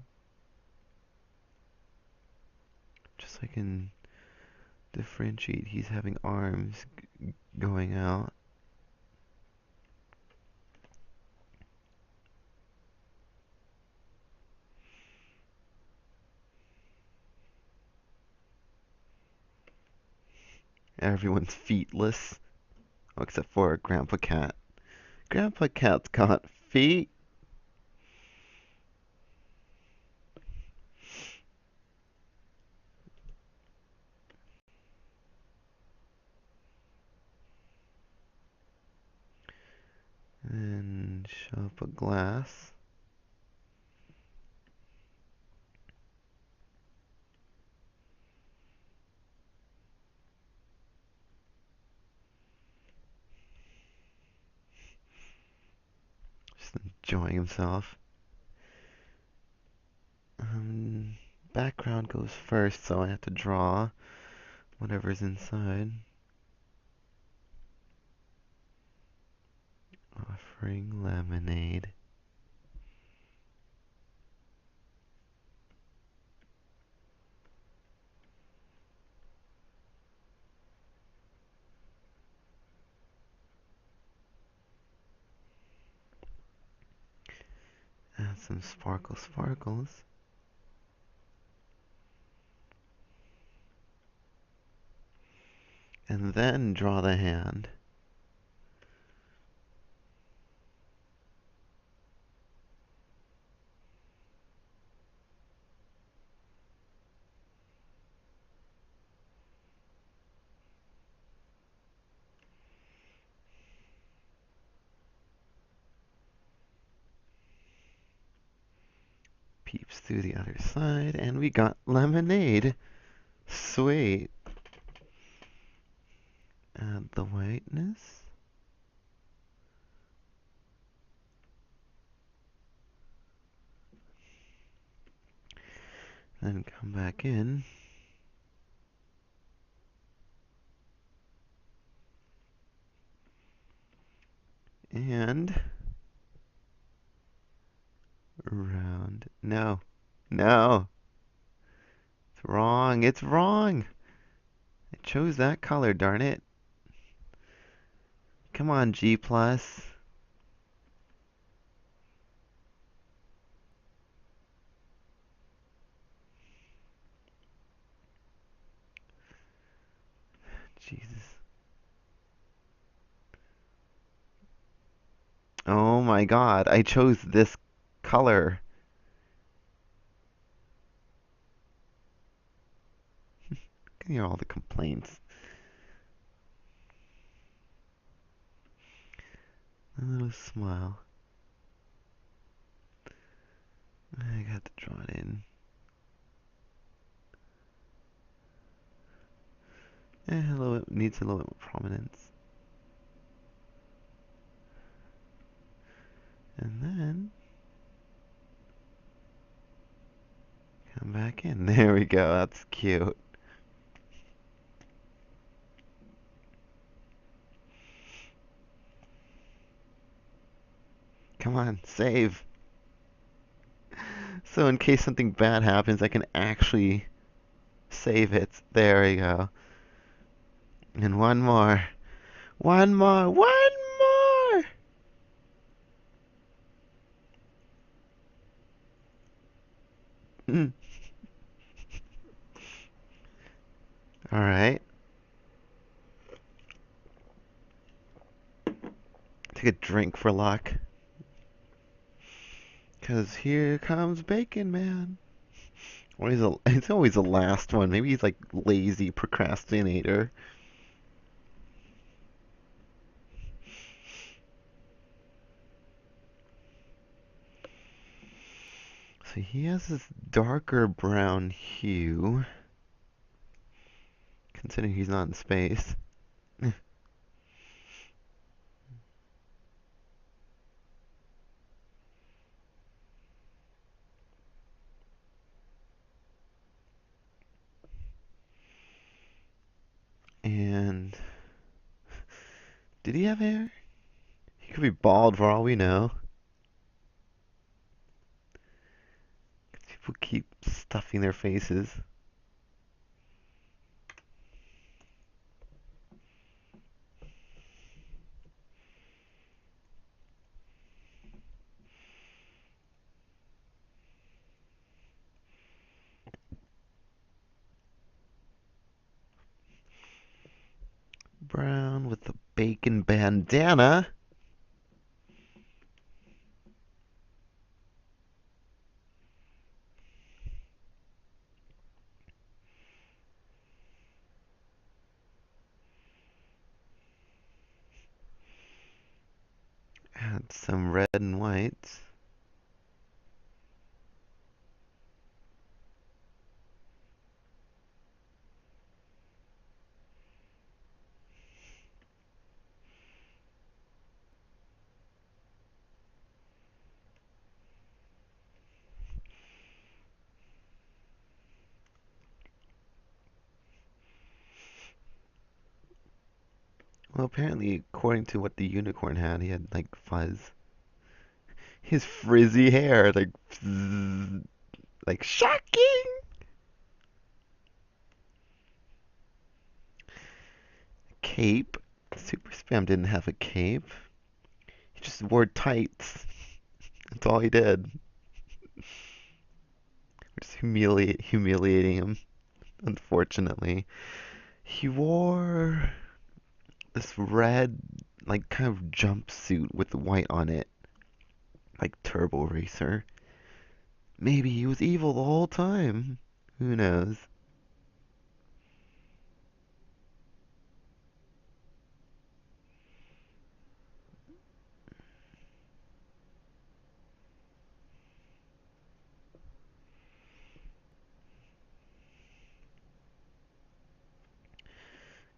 Just so I can differentiate. He's having arms going out. Everyone's feetless. Oh, except for Grandpa Cat. Grandpa Cat's got feet. And show up a glass. Just enjoying himself. Background goes first, so I have to draw whatever's inside. Offering lemonade. Add some sparkles. And then draw the hand. Peeps through the other side, and we got lemonade. Sweet. Add the whiteness. Then come back in. And round. No. No. It's wrong. It's wrong. I chose that color, darn it. Come on, G+. Jesus. Oh my God. I chose this color. Can hear all the complaints. little smile. I got to draw it in. A little bit, needs a little bit more prominence. And then come back in. There we go. That's cute. Come on, save. So in case something bad happens, I can actually save it. There we go. And one more. One more. One more! Mm. Alright. Take a drink for luck. Cause here comes Bacon Man. It's always the last one. Maybe he's like lazy procrastinator. So he has this darker brown hue, considering he's not in space. And did he have hair? He could be bald for all we know. People keep stuffing their faces. Brown with the bacon bandana. Add some red and white. Well, apparently, according to what the unicorn had, he had like fuzz. His frizzy hair, like, bzzz, like shocking. Cape. Super Spam didn't have a cape. He just wore tights. That's all he did. Just humiliating him, unfortunately. He wore this red, like, kind of jumpsuit with white on it, like Turbo Racer. Maybe he was evil the whole time. Who knows?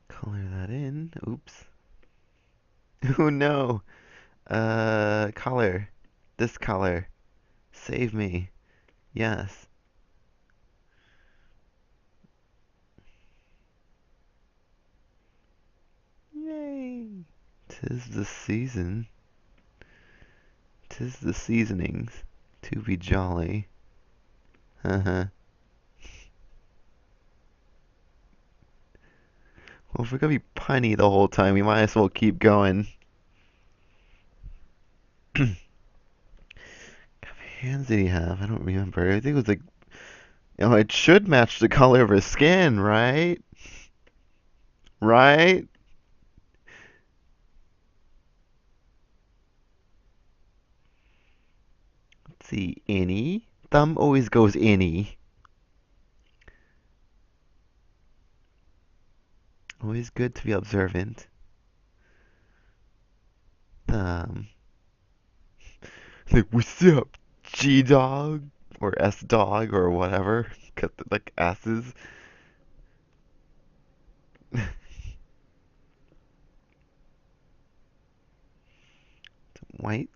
Color that in. Oops. Oh no. Color. This color. Save me. Yes. Yay. 'Tis the season. 'Tis the seasonings. To be jolly. Uh-huh. Well, if we're gonna be punny the whole time, we might as well keep going. What hands did he have? I don't remember. I think it was like, it should match the color of his skin, right? Right? Let's see, any? Thumb always goes any. Always good to be observant. Um, like, what's up, G Dog? Or S Dog, or whatever. Cause like S's. Whites.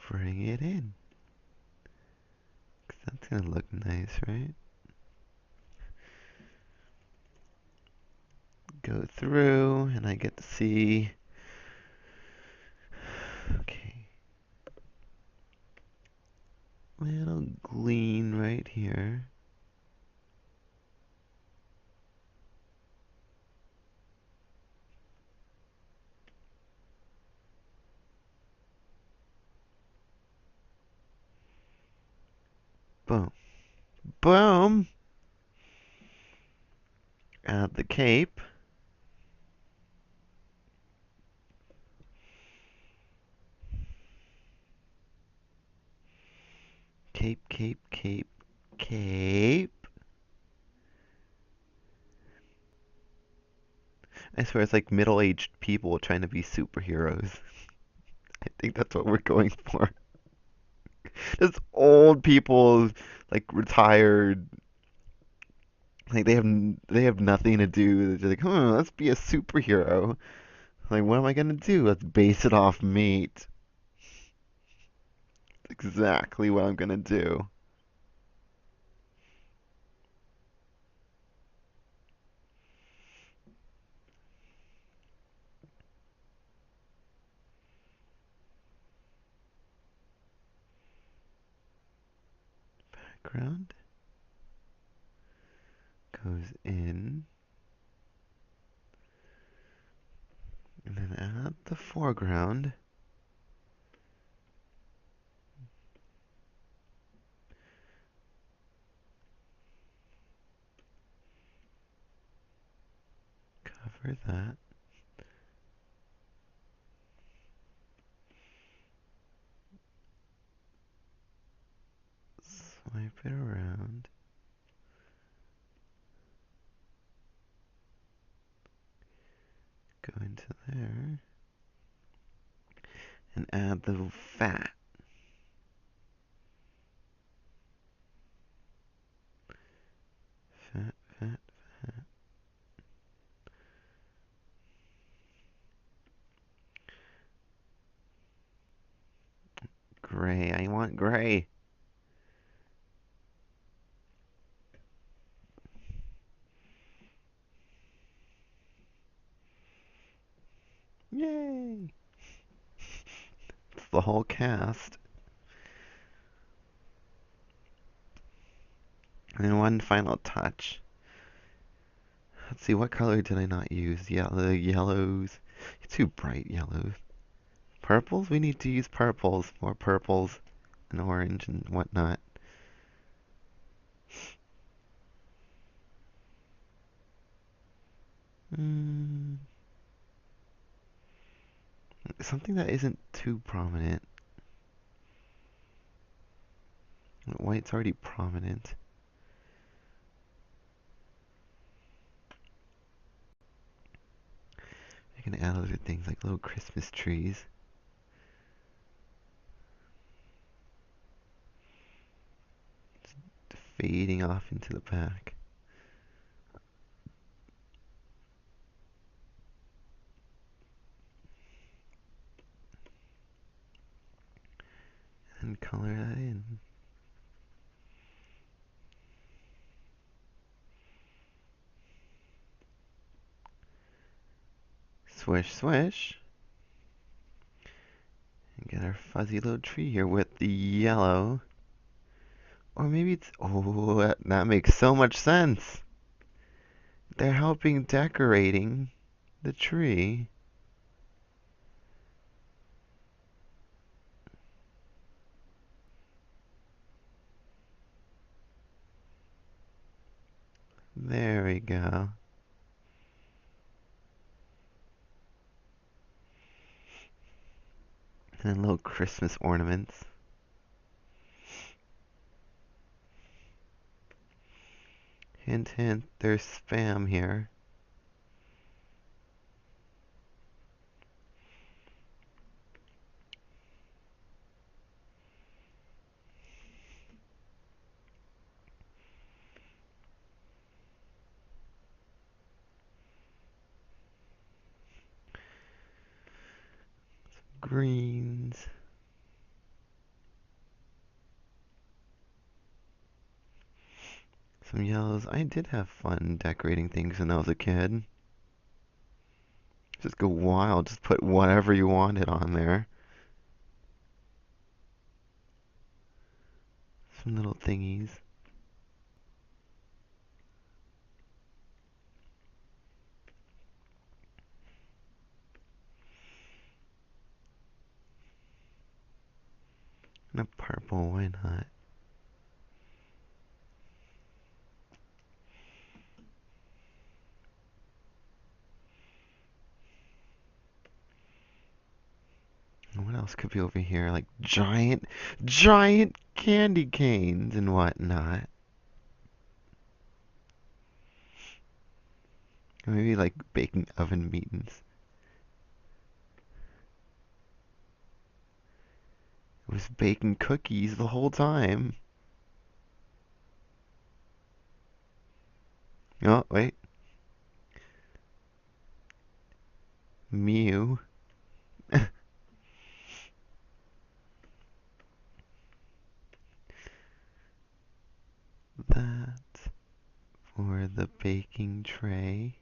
Bring it in. 'Cause that's gonna look nice, right? Go through, and I get to see. Okay. Little gleam right here. Boom. Boom! Add the cape. Cape, cape, cape, cape. I swear it's like middle-aged people trying to be superheroes. I think that's what we're going for. Just old people, like retired, like they have nothing to do. They're just like, let's be a superhero. Like, what am I gonna do? Let's base it off meat. Exactly what I'm gonna do. Background goes in, and then add the foreground. Cover that. Swipe it around. Go into there. And add the fat. Fat, fat, fat. Gray. I want gray. Yay! It's the whole cast. And then one final touch. Let's see, what color did I not use? Yellows. Too bright yellows. Purples? We need to use purples. More purples and orange and whatnot. Mm, something that isn't too prominent. White's already prominent. I can add other things like little Christmas trees. Fading off into the back. And color that in. Swish, swish. And get our fuzzy little tree here with the yellow. Or maybe it's... Oh, that makes so much sense. They're helping decorating the tree. There we go. And little Christmas ornaments. Hint, hint, there's spam here. greens. Some yellows. I did have fun decorating things when I was a kid. Just go wild. Just put whatever you wanted on there. Some little thingies. And a purple, why not? And what else could be over here? Like giant candy canes and whatnot. Maybe like baking oven meetings. It was baking cookies the whole time. Oh, wait. Mew. That for the baking tray.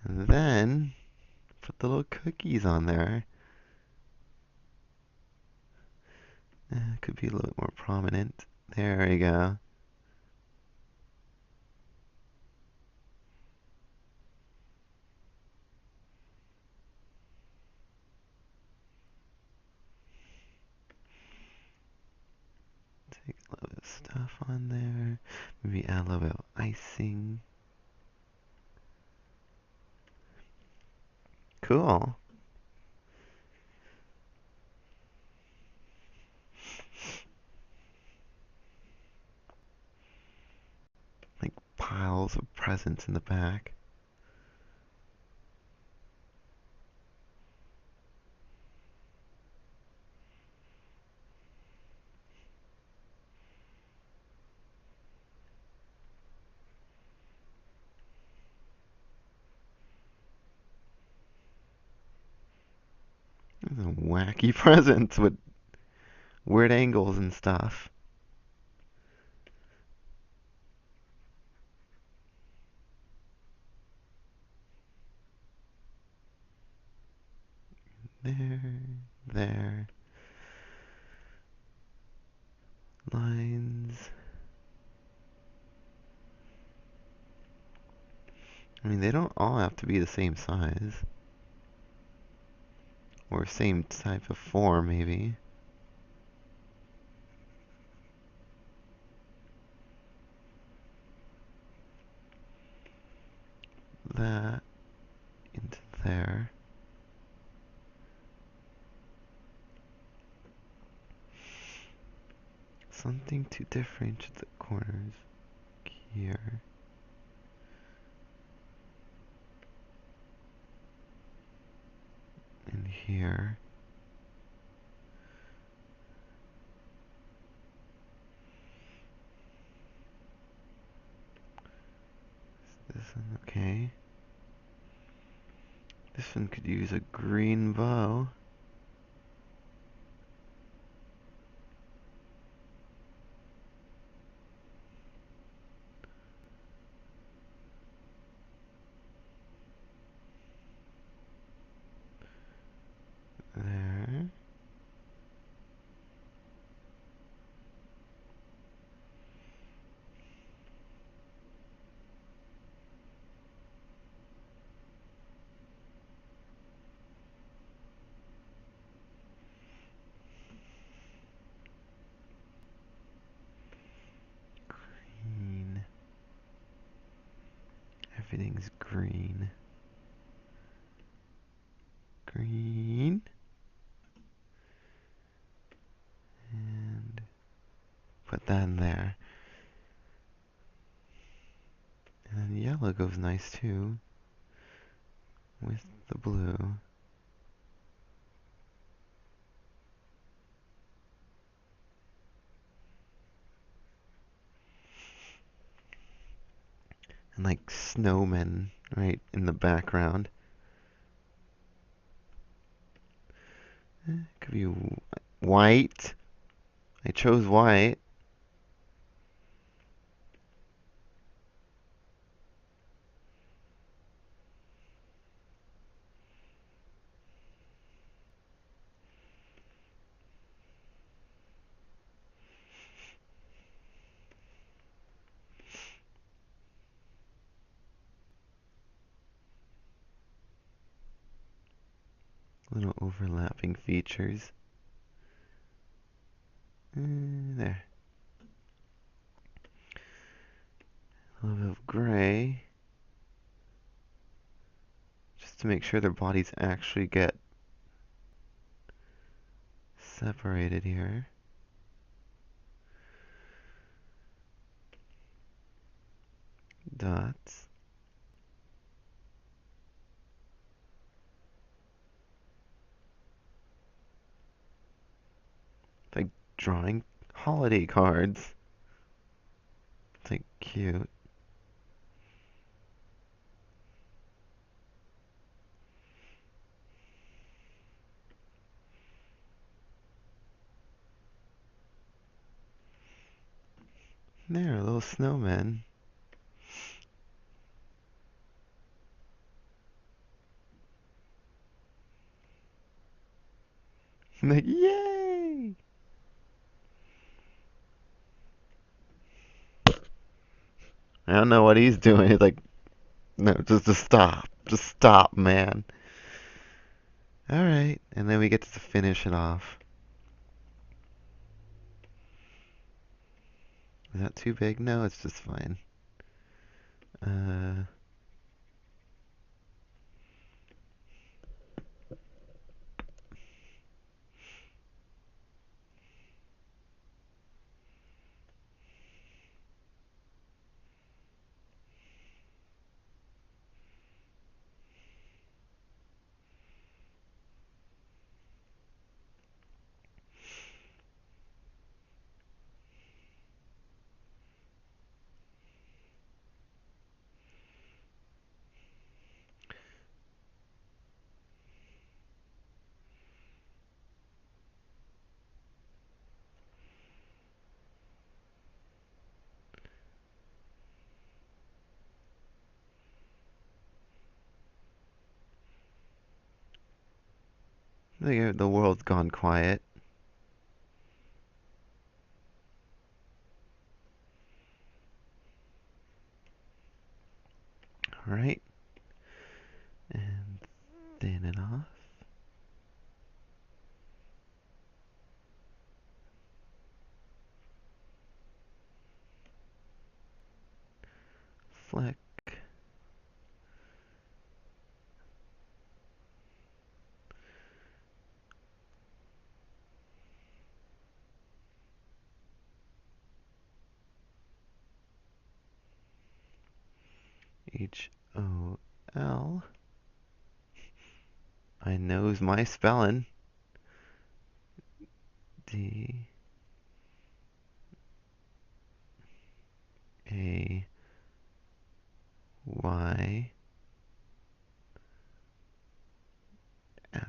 And then put the little cookies on there. Could be a little bit more prominent. There we go. Take a little bit of stuff on there. Maybe add a little bit of icing. Cool. Like piles of presents in the back. Those are wacky presents with weird angles and stuff. There. Lines. I mean, they don't all have to be the same size. Or same type of form, maybe. That into there. Something to differentiate the corners here. And here. This one, okay. This one could use a green bow. There. Green. Everything's green. Green. And put that in there. And then yellow goes nice too with the blue. And like snowmen right in the background. Could be white. I chose white. Little overlapping features. There. A little bit of gray. Just to make sure their bodies actually get separated here. Dots. It's like drawing holiday cards. It's like cute. There, a little snowman. Like, yay! I don't know what he's doing. He's like, no, just stop. Just stop, man. Alright, and then we get to finish it off. Is that too big? No, it's just fine. Uh, the world's gone quiet. Alright, and thin it off. Fleck. H-O-L. I knows my spelling. D A Y S.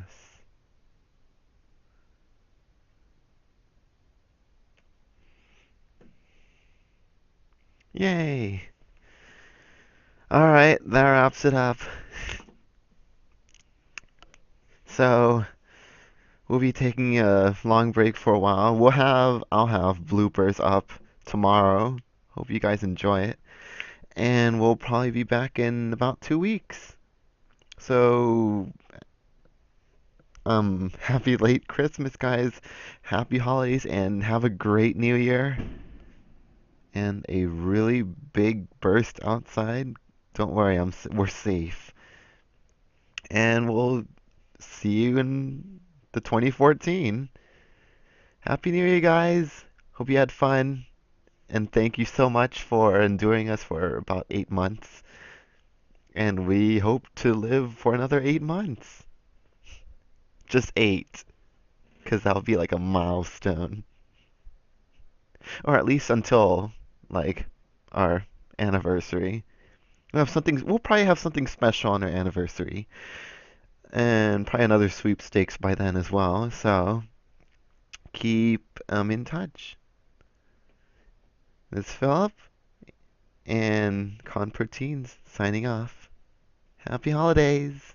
Yay! Alright, that wraps it up. So, we'll be taking a long break for a while. I'll have bloopers up tomorrow. Hope you guys enjoy it. And we'll probably be back in about 2 weeks. So, happy late Christmas, guys. Happy holidays, and have a great new year. And a really big burst outside. Don't worry, we're safe. And we'll see you in the 2014. Happy New Year, guys. Hope you had fun. And thank you so much for enduring us for about 8 months. And we hope to live for another 8 months. Just 8. Because that'll be like a milestone. Or at least until, like, our anniversary. We'll probably have something special on our anniversary. and probably another sweepstakes by then as well. So keep in touch. This is Philip and Conproteens signing off. Happy holidays!